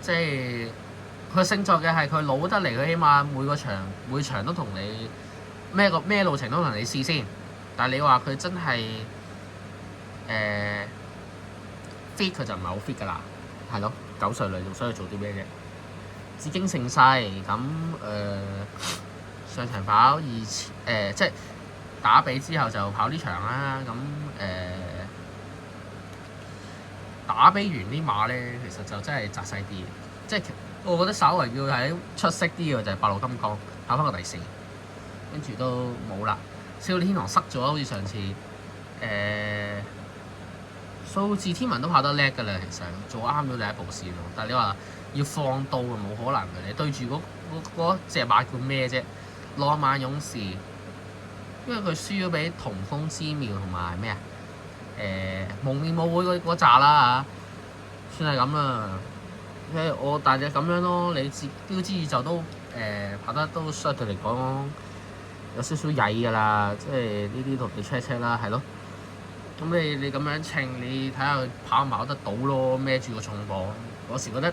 即係佢勝在嘅係佢老得嚟，佢起碼每場都同你咩路程都同你試先。但係你話佢真係fit 佢就唔係好 fit 㗎啦，係咯，9歲女仲需要做啲咩啫？紫荊盛世咁上場跑即係打比之後就跑呢場啦。咁打比完啲馬咧，其實就真係窄細啲，即係我覺得稍為要係出色啲嘅就係白鹿金剛跑翻個第4，跟住都冇啦。少年天堂塞咗，好似上次數字天文都跑得叻㗎啦，其實做啱咗第一步線咯。但係你話要放到就冇可能嘅，你對住嗰隻馬叫咩啫？浪漫勇士，因為佢輸咗俾同風之妙同埋咩啊？蒙面舞會嗰扎啦嚇，算係咁啦。我大隻咁樣咯，你標之宇宙都跑得都相對嚟講有少少曳㗎啦，即係呢啲同你 check 啦，係咯。咁你咁樣稱，你睇下佢跑唔跑得到咯？孭住個重磅，嗰時覺得，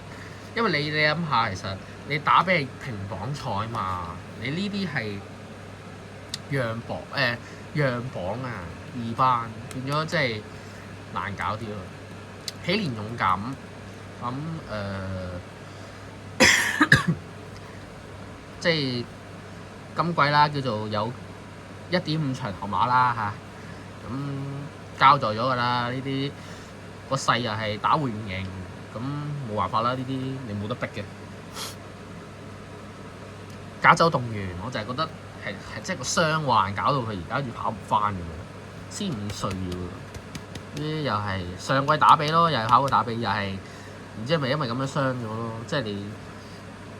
因為你諗下，其實你打比係平磅賽嘛，你呢啲係讓磅啊，2班變咗即係難搞啲咯。喜蓮勇敢咁即係今季啦，叫做有1.5場頭馬啦嚇，咁交代咗㗎啦。呢啲個勢又係打回原形，咁冇辦法啦。呢啲你冇得逼嘅。加州動員，我就係覺得係即係個傷患搞到佢而家要跑唔翻咁樣，先5歲喎。呢啲又係上季打比咯，又係跑過打比，又係唔知係咪因為咁樣傷咗咯？即係你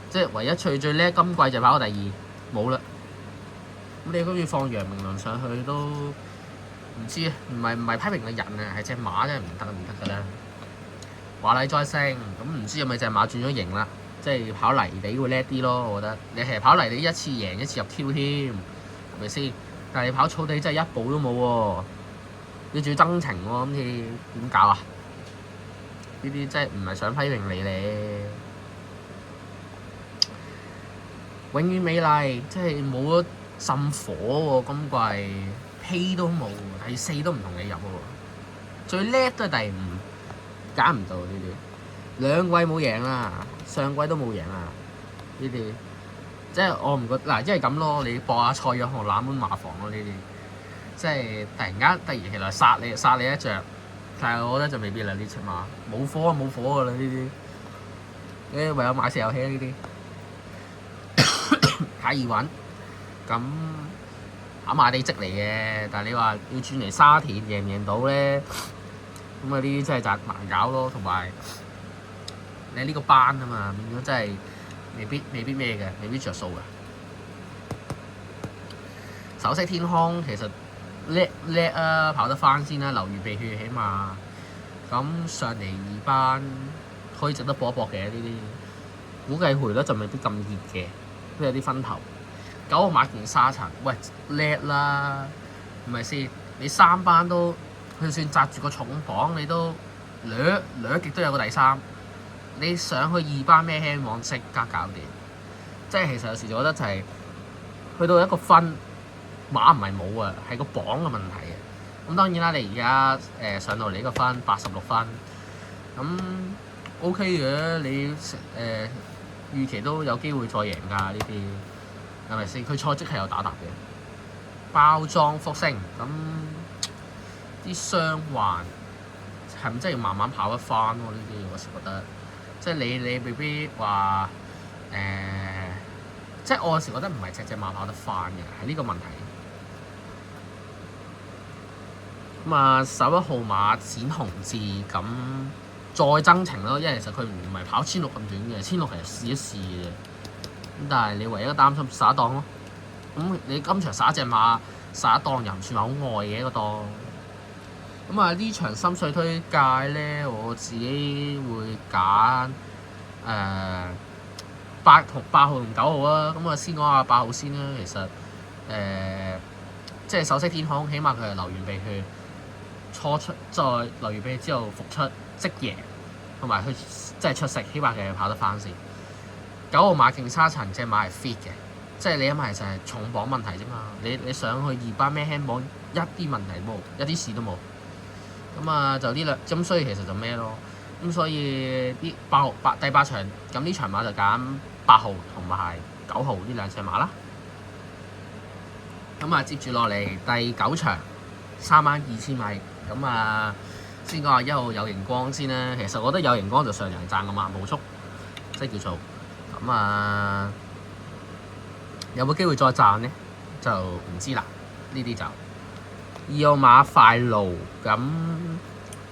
即係唯一最叻今季就跑過第2，冇啦。咁你跟住放楊明倫上去都唔知啊，唔係批評個人啊，係隻馬真係唔得㗎啦。華麗再升，咁唔知係咪隻馬轉咗型啦？即係跑泥地會叻啲咯，我覺得。你係跑泥地一次贏一次入 Q 添，係咪先？但係你跑草地真係一步都冇喎，你仲要增程喎，今次點搞啊？呢啲真係唔係想批評你咧。永遠美麗，即係冇咗滲火喎，今季P都冇，第4都唔同你入喎，最叻都係第5，揀唔到呢啲。2季冇贏啦，上季都冇贏啦，呢啲即係我唔覺嗱，即係咁咯。你博下蔡約翰冷門馬房咯，呢啲即係突然間突如其來殺你一著，但係我覺得就未必啦。呢隻馬冇火㗎啦，呢啲你唯有買石油氣呢啲。太易揾，咁跑馬地積嚟嘅，但係你話要轉嚟沙田贏唔贏到咧？咁啊呢啲真係難搞咯，同埋你呢個班啊嘛，變咗真係未必咩嘅，未必着數嘅。首飾天空其實叻啊，跑得翻先啦，流完鼻血起碼。咁上嚟2班可以值得搏一搏嘅呢啲，估計賠率就未必咁熱嘅。都有啲分頭，9號馬健沙塵，喂叻啦，係咪先？你3班都，就算擲住個重磅，你都掠極都有個第3。你上去2班咩輕網即刻搞掂，即係其實有時就覺得就係去到一個分馬唔係冇啊，係個磅嘅問題啊。咁當然啦，你而家上到嚟呢個分86分，咁 OK 嘅，你預期都有機會再贏㗎，呢啲係咪先？佢賽績係有打嘅，包裝復星咁啲傷患係咪真係要慢慢跑得翻喎？呢啲我是覺得，即係你未必話即係我有時覺得唔係隻馬跑得翻嘅，係呢個問題。咁啊，11號馬展鴻志咁。再增程咯，因為其實佢唔係跑1600咁短嘅，1600係試一試嘅。咁但係你唯一擔心殺一檔咯。咁你今場殺一隻馬，殺一檔又唔算話好外嘅一個檔。咁啊呢場心水推介咧，我自己會揀8號同9號啊。咁啊先講下8號先啦。其實即係首飾天空，起碼佢係流完鼻血，初出再流完鼻血之後復出。即贏，同埋佢真係出色，起碼佢跑得翻先。9號馬競沙塵隻馬係 fit 嘅，即係你因為就係重磅問題啫嘛。你上去2班咩輕磅一啲問題冇，一啲事都冇。咁啊就呢兩咁，所以其實就咩咯。咁所以啲第8場咁呢場馬就揀8號同埋9號呢2隻馬啦。咁啊接住落嚟第9場32000米咁啊。先講下1號有熒光先啦。其實我覺得有熒光就上人賺個馬冇速，即係叫做咁啊。有冇機會再賺呢？就唔知啦。呢啲就2號馬快路咁，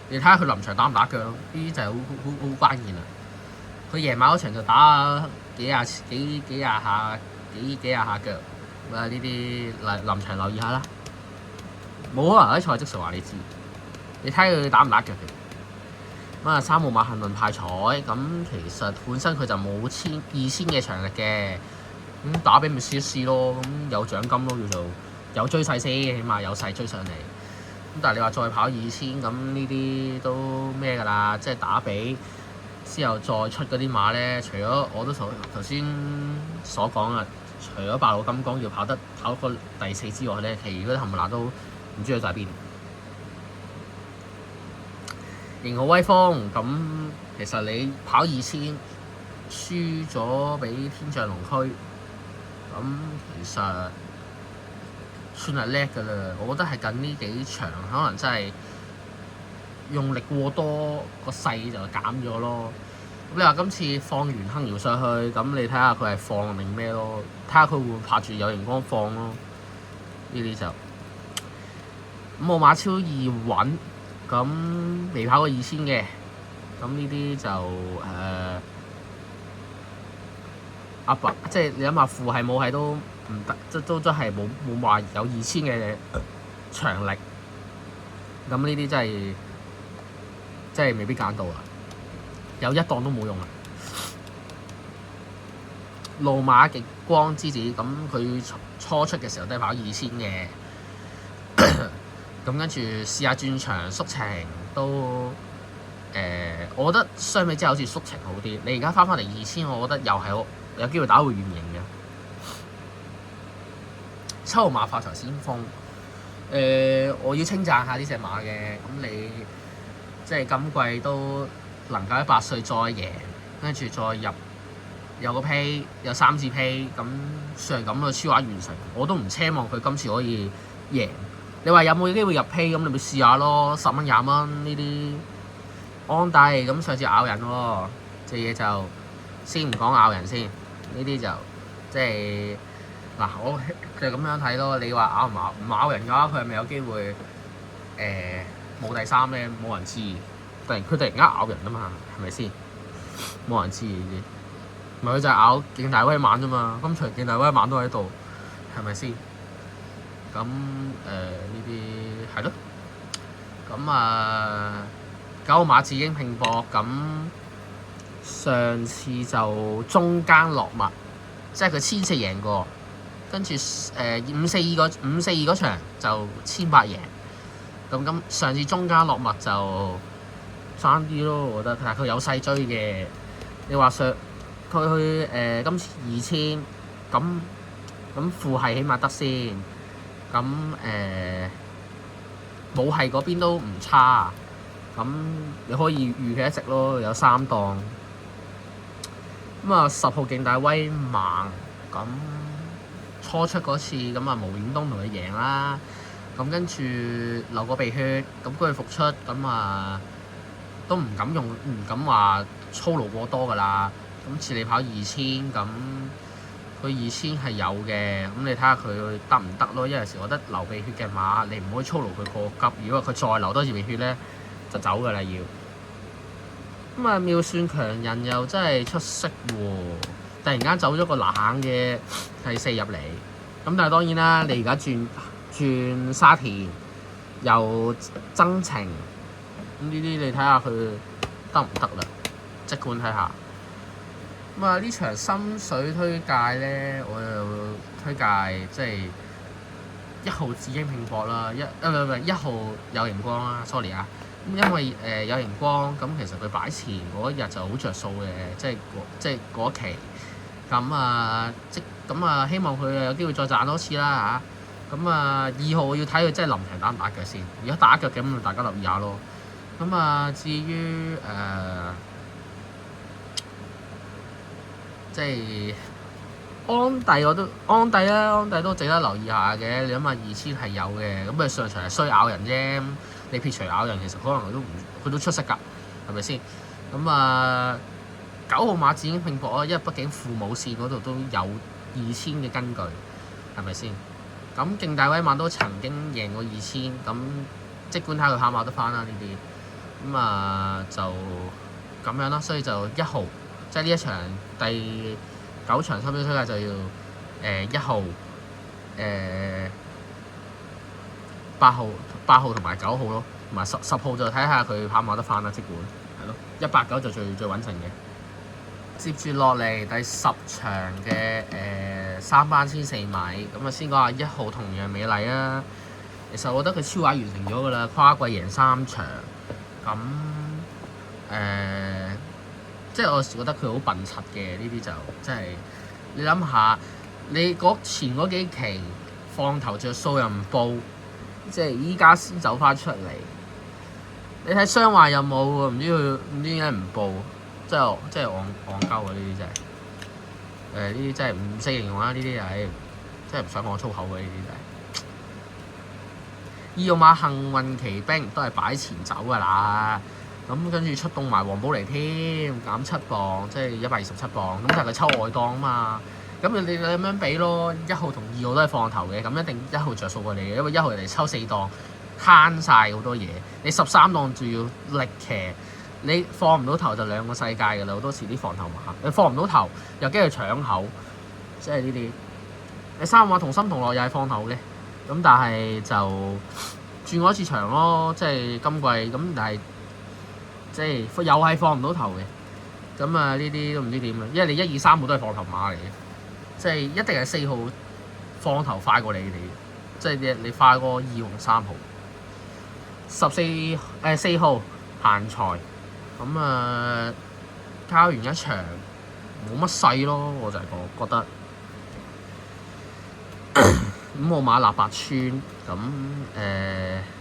你睇下佢臨場打唔打腳咯？呢啲就係好關鍵啦。佢贏馬嗰場就打幾廿下腳啊！呢啲臨場留意下啦。冇可能喺賽績上話你知。你睇佢打唔打腳嘅。咁啊3號馬幸運派彩，咁其實本身佢就冇2000嘅場力嘅，咁打比咪試一試咯，咁有獎金咯，叫做有追勢先，起碼有勢追上嚟。咁但係你話再跑2000，咁呢啲都咩㗎啦？即係打比之後再出嗰啲馬咧，除咗我都頭先所講啊，除咗8號金剛要跑個第4之外咧，其餘嗰啲冚唪唥都唔知佢喺邊。型號威風咁，其實你跑2000輸咗俾天象龍區，咁其實算係叻㗎啦。我覺得係近呢幾場可能真係用力過多，個勢就減咗咯。咁你話今次放完亨瑤上去，咁你睇下佢係放定咩咯？睇下佢會唔會拍住有熒光放咯？呢啲就咁我馬超易穩，咁未跑過2000嘅，咁呢啲就阿伯，即係你諗下父係冇係都唔得，即都真係冇話有2000嘅長力，咁呢啲真係未必揀到啊！有一檔都冇用啊！路馬極光之子，咁佢初出嘅時候都係跑2000嘅，咁跟住試下轉場縮程都我覺得相比之下好似縮程好啲。你而家翻嚟2000，我覺得又係有機會打回原形嘅。7號馬發財先鋒，我要稱讚下呢隻馬嘅，咁你即係今季都能夠18歲再贏，跟住再入有個批有3次批，咁算係咁嘅超額完成，我都唔奢望佢今次可以贏。你話有冇機會入批，咁你咪試下咯，10蚊20蚊呢啲安帝，咁上次咬人喎，隻嘢就先唔講咬人先，呢啲就即係嗱，我就咁樣睇咯。你話咬唔咬人嘅話，佢係咪有機會冇第3咧？冇人知，佢突然間咬人啊嘛，係咪先？冇人知呢啲，咪佢就係咬勁大威猛啫嘛。今場勁大威猛都喺度，係咪先？咁呢啲係咯。咁9號馬智英拼搏，咁上次就中間落墨，即係佢1000贏過，跟住542嗰場就1800贏。咁上次中間落墨就爭啲咯，我覺得，但係佢有勢追嘅。你話佢去今次2000，咁父係起碼得先，咁母係嗰邊都唔差，咁你可以預佢一直咯，有3檔。咁10號勁大威猛，咁初出嗰次咁毛遠東同佢贏啦。咁跟住流過鼻血，咁佢復出，咁都唔敢話操勞過多㗎啦。咁次你跑2000，咁佢2000係有嘅，咁你睇下佢得唔得咯？因為有時我覺得流鼻血嘅馬，你唔可以操勞佢過急。如果佢再流多次鼻血咧，就走㗎啦要。咁妙算強人又真係出色喎，突然間走咗個冷嘅第4入嚟。咁但係當然啦，你而家轉沙田又增程，咁呢啲你睇下佢得唔得啦？即管睇下。咁呢場心水推介咧，我又推介即係1號智英拼搏啦，1號有熒光啦 ，sorry 啊。咁因為有熒光，咁其實佢擺前嗰日就好着數嘅，即係嗰期。咁希望佢有機會再賺多次啦嚇。咁2號要睇佢真係臨場打唔打腳先。如果打腳嘅咁，大家留意下咯。咁至於即係安帝都值得留意下嘅。你諗下2000係有嘅，咁佢上場係衰咬人啫。你撇除咬人，其實可能佢都出色㗎，係咪先？咁9號馬智英拼搏啊，因為畢竟父母線嗰度都有2000嘅根據，係咪先？咁勁大威猛都曾經贏過2000，咁即管睇佢跑唔跑得翻啦呢啲。咁就咁樣啦，所以就1號，即係呢一場第9場心水推介就要1號、8號同埋9號咯，同埋10號就睇下佢跑唔跑得翻啦，即管係咯。189就最穩陣嘅。接住落嚟第10場嘅3班千4米，咁先講下1號同樣美麗啊。其實我覺得佢超額完成咗㗎啦，跨季贏3場，咁即係我覺得佢好笨柒嘅呢啲就即係你諗下，你前嗰幾期放頭着數又唔報，即係依家先走翻出嚟。你睇雙話有冇喎？唔知點解唔報，即係戇鳩啊！呢啲真係呢啲真係唔識形容啦。呢啲係真係唔想講粗口嘅呢啲真係。2號馬幸運奇兵都係擺前走㗎啦。咁跟住出動埋黃寶嚟添，減7磅，即係127磅。咁但係佢抽外檔啊嘛。咁你咁樣比咯，1號同2號都係放頭嘅，咁一定1號着數過你嘅，因為1號人哋抽4檔，慳晒好多嘢。你13檔仲要力騎，你放唔到頭就兩個世界㗎啦。好多時啲放頭馬，你放唔到頭又驚佢搶口，即係呢啲。你3號馬同心同樂又係放頭嘅，咁但係就轉過一次場咯，即係今季咁，但係即係又係放唔到頭嘅。咁啊呢啲都唔知點啦，因為你1、2、3號都係放頭馬嚟嘅。即係一定係4號放頭快過你哋，即係你快過2號3號。4號閒財，咁交完一場冇乜勢咯，我就係覺得。5號馬立白村，咁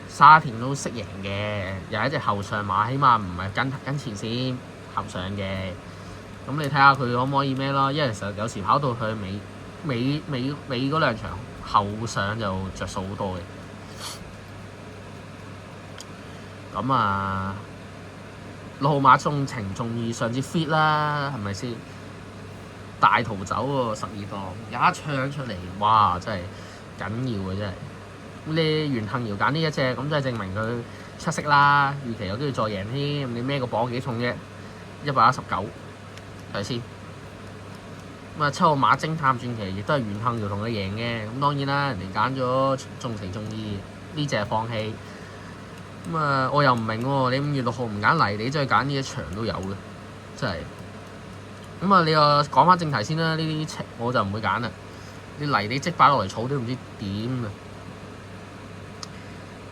沙田都識贏嘅，又係一隻後上馬，起碼唔係跟前先後上嘅。咁你睇下佢可唔可以咩咯？因為其實有時跑到去尾嗰2場後上就着數好多嘅。咁6號馬重情重義上次 fit 啦，係咪先？大逃走喎，12檔一槍出嚟，哇！真係緊要嘅真係。咁你袁幸堯揀呢一隻，咁即係證明佢出色啦。預期有機會再贏添。你孭個磅幾重啫？119。係先咁7號馬偵探傳奇亦都係袁幸堯同佢贏嘅。咁當然啦，人哋揀咗重情重義呢隻係放棄。咁我又唔明喎，你5月6號唔揀泥地，再揀呢一場都有嘅，真係。咁你又講翻正題先啦，呢啲我就唔會揀啦。你泥地即擺落嚟草都唔知點啊。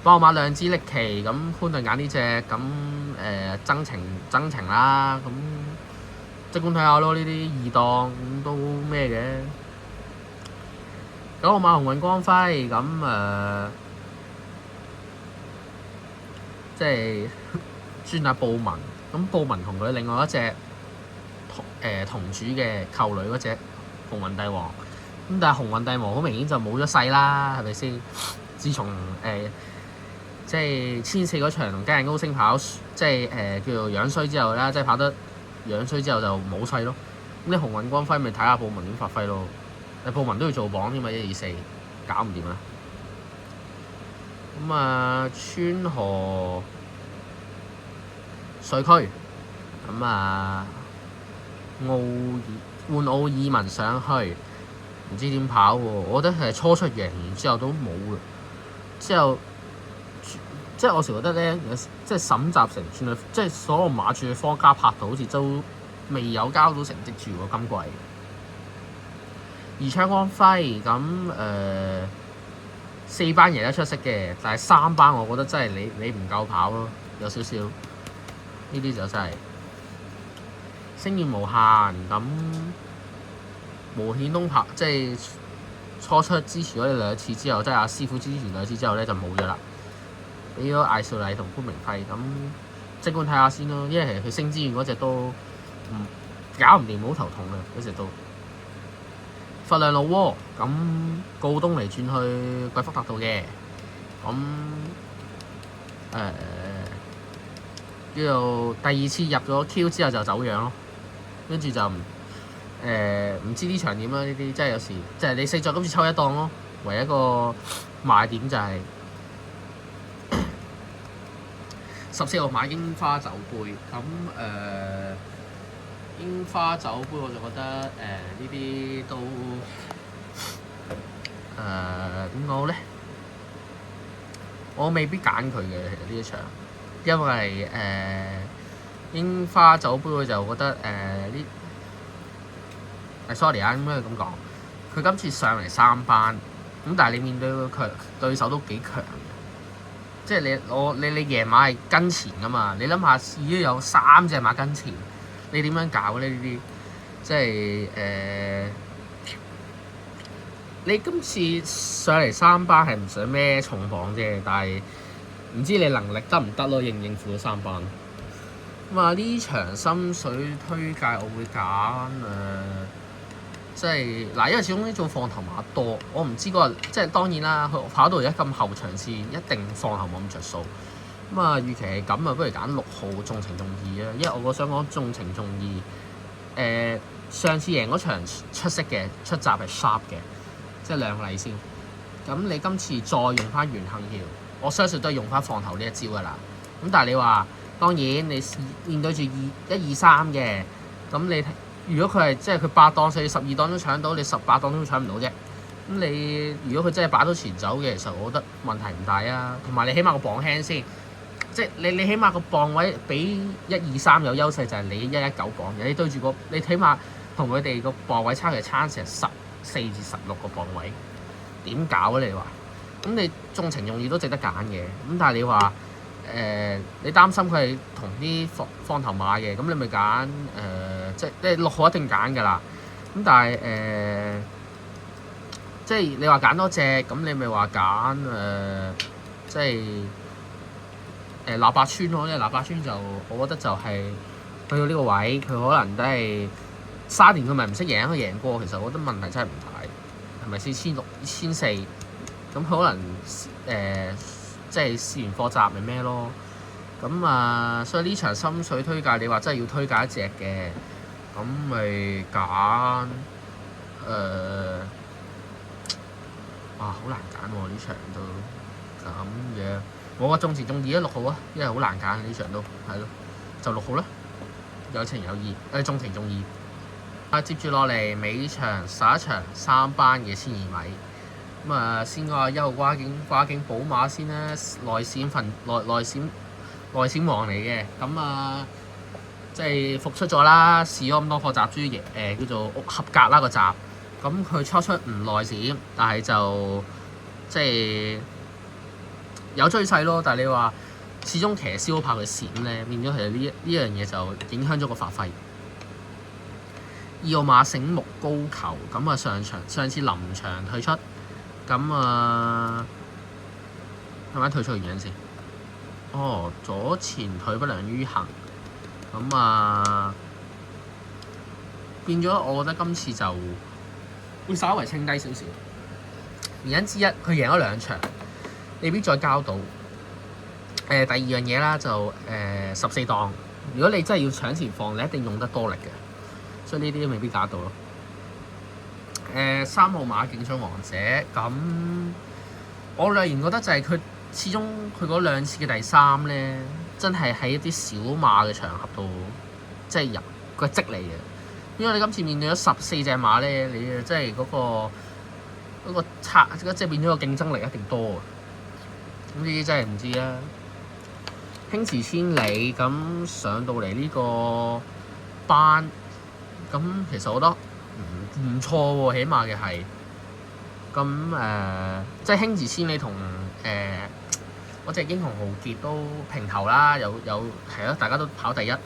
8號馬兩支力奇，咁潘頓揀呢隻，咁增程啦，咁。即管睇下咯，呢啲2檔咁都咩嘅。9號馬鴻運光輝，咁即係轉下布文，咁布文同佢另外一隻同主嘅扣女嗰隻鴻運帝王，咁但係鴻運帝王好明顯就冇咗勢啦，係咪先？自從即係1004嗰場同嘉應高升跑，即係叫做樣衰之後啦，即係跑得樣衰之後就冇勢咯。咁你鴻運光輝咪睇下布文點發揮咯。布文都要做榜添嘛，1、2、4搞唔掂啦。咁川河水區，咁換奧爾文上去，唔知點跑喎。我覺得係初出贏完之後都冇啦。之後即係我時覺得咧，即係沈集成算係即係所有馬住嘅科家拍到，好似都未有交到成績住喎今季。宜昌光輝咁4班贏得出色嘅，但係3班我覺得真係你唔夠跑咯，有少少呢啲就真係星願無限咁無險東跑，即係初出支持咗你2次之後，即係阿師傅支持2次之後咧就冇咗啦。俾咗艾少麗同潘明輝咁，即管睇下先咯。因為其實佢星之源嗰隻都搞唔掂，好頭痛嘅嗰隻都。佛亮老窩咁告東嚟轉去貴福特道嘅，咁叫做第2次入咗 Q 之後就走樣咯，跟住就唔知呢場點啦。呢啲即係有時即係你4座今次抽1檔咯，唯一一個賣點就係14號馬櫻花酒杯，咁櫻花酒杯我就覺得呢啲都點講咧？我未必揀佢嘅，其實呢一場，因為櫻花酒杯我就覺得sorry 啊，應該係咁講。佢今次上嚟3班，咁但係你面對個對手都幾強嘅，即係你贏馬係跟前噶嘛？你諗下，已經有3隻馬跟前，你點樣搞咧？呢啲即係你今次上嚟3班係唔想孭重磅啫，但係唔知你能力得唔得咯？應唔應付到3班？咁呢場心水推介我會揀即係嗱，因為始終呢種放頭馬多，我唔知嗰日即係當然啦，佢跑到而家咁後場線，一定放頭冇咁着數。咁啊，預期係咁啊，不如揀6號重情重義啊，因為我想講重情重義。上次贏嗰場出色嘅出閘係 sharp 嘅，即係兩例先。咁你今次再用翻袁幸堯，我相信都係用翻放頭呢一招噶啦。咁但係你話當然你面對住1、2、3嘅，咁你如果佢係即係佢8檔所以12檔都搶到，你18檔都搶唔到啫。咁你如果佢真係擺到前走嘅，其實我覺得問題唔大啊。同埋你起碼個磅輕先。即係你起碼個磅位比1、2、3有優勢，就係你1、19磅，你對住你起碼同佢哋個磅位差成14至16個磅位，點搞啊？你話咁你重情重義都值得揀嘅，咁但係你話你擔心佢係同啲放頭馬嘅，咁你咪揀即係6號一定揀㗎啦。咁但係即係你話揀多隻，咁你咪話揀即係。喇叭村咯，因為喇叭村就我覺得就係去到呢個位，佢可能都係沙田佢咪唔識贏，佢贏過，其實我覺得問題真係唔大，係咪先1600、1400？咁佢可能即係試完課習咪咩咯？咁啊，所以呢場心水推介，你話真係要推介一隻嘅，咁咪揀好難揀喎呢場都咁樣。我話重情重義6號啊，因為好難揀呢場都係咯，就6號啦，有情有義，重情重義。接住落嚟尾場11場3班嘅1200米，咁啊先講下1號跨境寶馬先啦，內閃王嚟嘅，咁啊即係復出咗啦，試咗咁多課習終於叫做合格啦個習，咁佢初出唔內閃，但係就即係。有追勢咯，但係你話始終騎師好怕佢閃咧，變咗係呢樣嘢就影響咗個發揮。2號馬醒目高球，咁啊上次臨場退出，咁啊係咪退出原因先？左前腿不良於行，咁啊變咗，我覺得今次就會稍為清低少少。原因之一，佢贏咗2場。未必再交到。第二樣嘢啦，就14檔。如果你真係要搶前放，你一定用得多力嘅，所以呢啲都未必揀到咯。3號馬競搶王者，咁我略然覺得就係佢始終佢嗰2次嘅第3咧，真係喺一啲小馬嘅場合度，即係入個積嚟嘅。因為你今次面對咗14隻馬咧，你即係嗰個即係變咗個競爭力一定多啊！咁呢啲真係唔知啦。輕馳千里咁上到嚟呢個班，咁其實我覺得唔錯喎，起碼嘅係咁即係輕馳千里同嗰隻英雄豪傑都平頭啦，有係咯，大家都跑第一。咁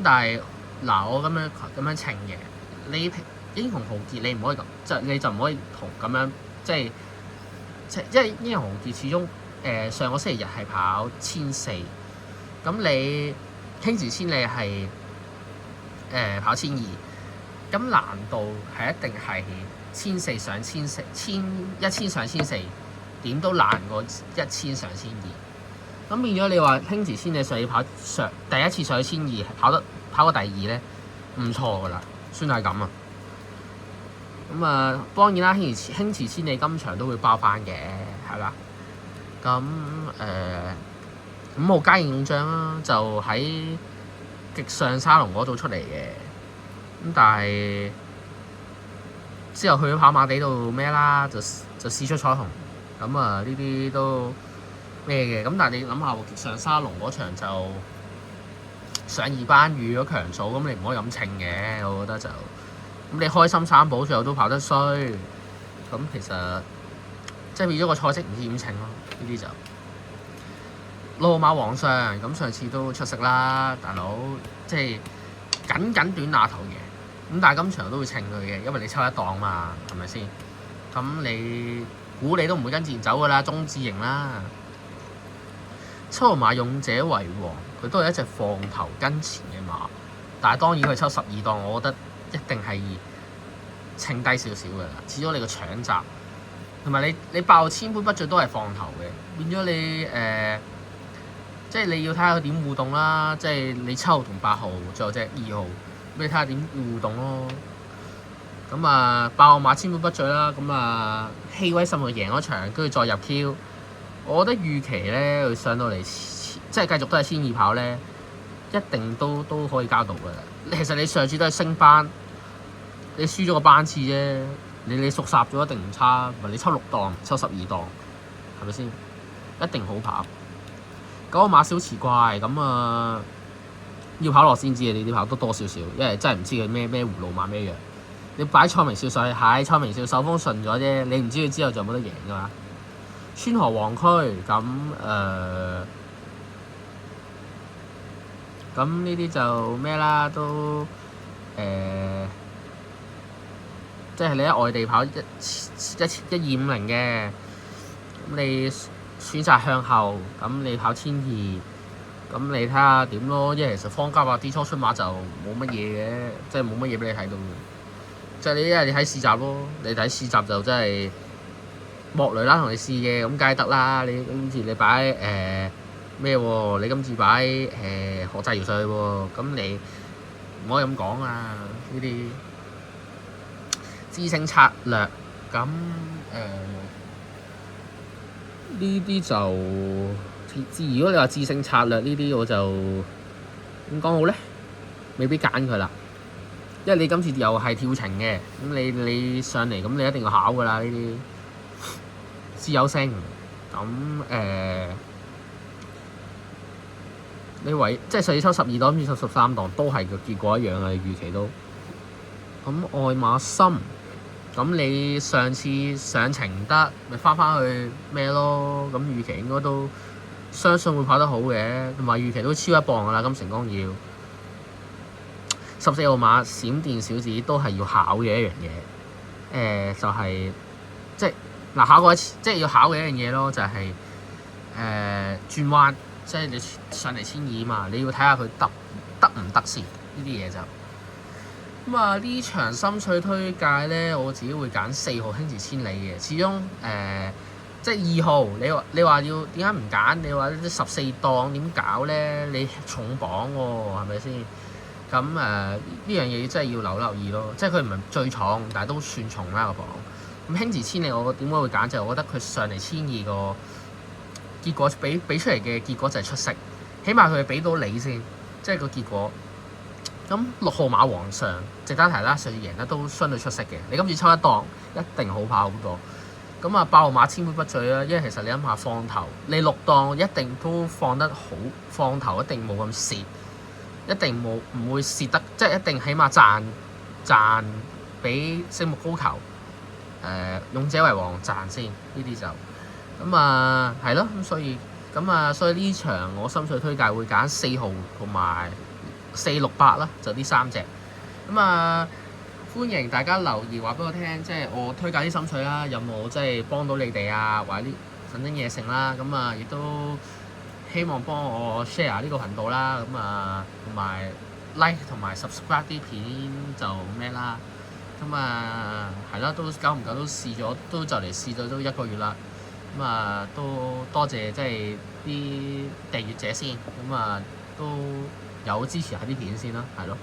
但係嗱，我咁樣稱嘅，你英雄豪傑你唔可以咁，即係你就唔可以同咁樣即係因為英雄豪傑始終。上個星期日係跑1400，咁你輕馳千里係跑1200，咁難度係一定係1400上1400，1000上1400，點都難過1000上1200。咁變咗你話輕馳千里上要跑第一次上去1200，跑過第2咧，唔錯噶啦，算係咁啊。咁啊，當然啦，輕馳千里今場都會包翻嘅，係啦。咁5號嘉應勇將啦，就喺極上沙龍嗰度出嚟嘅，咁但係之後去咗跑馬地度咩啦，就試出彩虹，咁啊呢啲都咩嘅，咁但係你諗下極上沙龍嗰場就上2班遇咗強組，咁你唔可以咁稱嘅，我覺得就咁你開心三寶最後都跑得衰，咁其實即係變咗個賽績唔知點稱咯。呢啲就6號馬皇上，咁上次都出色啦，大佬即係緊短那頭嘅，咁但係今場都會稱佢嘅，因為你抽1檔嘛，係咪先？咁你估你都唔會跟前走噶啦，中字型啦。7號馬勇者為王，佢都係一隻放頭跟前嘅馬，但係當然佢抽12檔，我覺得一定係稱低少少㗎啦。始終你個搶閘同埋你爆千杯不醉都係放頭嘅，變咗你即係你要睇下佢點互動啦。即係你7號同8號，仲有隻2號，咁你睇下點互動咯。咁啊，8號馬千杯不醉啦，咁啊希威甚至贏咗場，跟住再入 Q。我覺得預期咧，佢上到嚟即係繼續都係1200跑咧，一定都可以交到㗎啦。其實你上次都係升班，你輸咗個班次啫。你熟霎咗一定唔差，咪你抽6檔、抽12檔，係咪先？一定好跑。嗰個馬小奇怪咁啊，要跑落先知啊！你啲跑多少少，因為真係唔知佢咩葫蘆馬咩樣。你擺蔡明少上去，係蔡明少手風順咗啫，你唔知佢之後就冇得贏㗎嘛。川河皇區咁咁呢啲就咩啦，都即係你喺外地跑1250嘅，咁你選擇向後，咁你跑1200，咁你睇下點咯。因為其實方家話啲初出馬就冇乜嘢嘅，即係冇乜嘢俾你睇到嘅。即係你一係你睇試集咯，你睇試集就真係莫雷啦同你試嘅，咁梗係得啦。你今次你擺咩喎？你今次擺何澤堯上去喎，咁你唔可以咁講啊！呢啲知勝策略，咁呢啲就如果你話知勝策略呢啲，我就點講好咧？未必揀佢啦，因為你今次又係跳程嘅，咁你上嚟咁你一定要考噶啦呢啲。知有聲咁你即係上次抽12檔，今次抽13檔，都係個結果一樣嘅預期都。咁愛馬森，咁你上次上程得，咪翻去咩咯？咁預期應該都相信會跑得好嘅，同埋預期都超1磅噶啦。金城光要14號馬閃電小子都係要考嘅一樣嘢，就係即係嗱考過一次，即係要考嘅一樣嘢咯，就係轉彎。即係你上嚟1200嘛，你要睇下佢得唔得先呢啲嘢就。咁啊呢場心水推介咧，我自己會揀4號輕馳千里嘅。始終即係2號，你話要點解唔揀？你話啲14檔點搞咧？你重磅喎，係咪先？咁呢樣嘢真係要留意咯。即係佢唔係最重，但係都算重啦個磅。咁輕馳千里，我點解會揀？就係我覺得佢上嚟1200個結果俾出嚟嘅結果就係出色，起碼佢俾到你先，即係個結果。咁6號馬皇上值得提啦，上次贏得都相對出色嘅。你今次抽1檔一定好跑好多。咁啊8號馬千杯不醉啦，因為其實你諗下放頭，你6檔一定都放得好，放頭一定冇咁蝕，一定唔會蝕得，即係一定起碼賺比星目高球勇者為王賺先，呢啲就。咁啊，係咯，咁所以呢場我心水推介會揀4號同埋468啦，就呢3隻。咁啊，歡迎大家留言話俾我聽，即係我推介啲心水啦，有冇即係幫到你哋啊，或者啲粉蒸嘢食啦。咁啊，亦都希望幫我 share 呢個頻道啦。咁啊，同埋 like 同埋 subscribe 啲片就咩啦。咁啊，係啦，都久唔久都試咗，都就嚟試咗都1個月啦。咁啊，都多謝即係啲訂閱者先，咁啊都有支持下啲片先啦，係咯。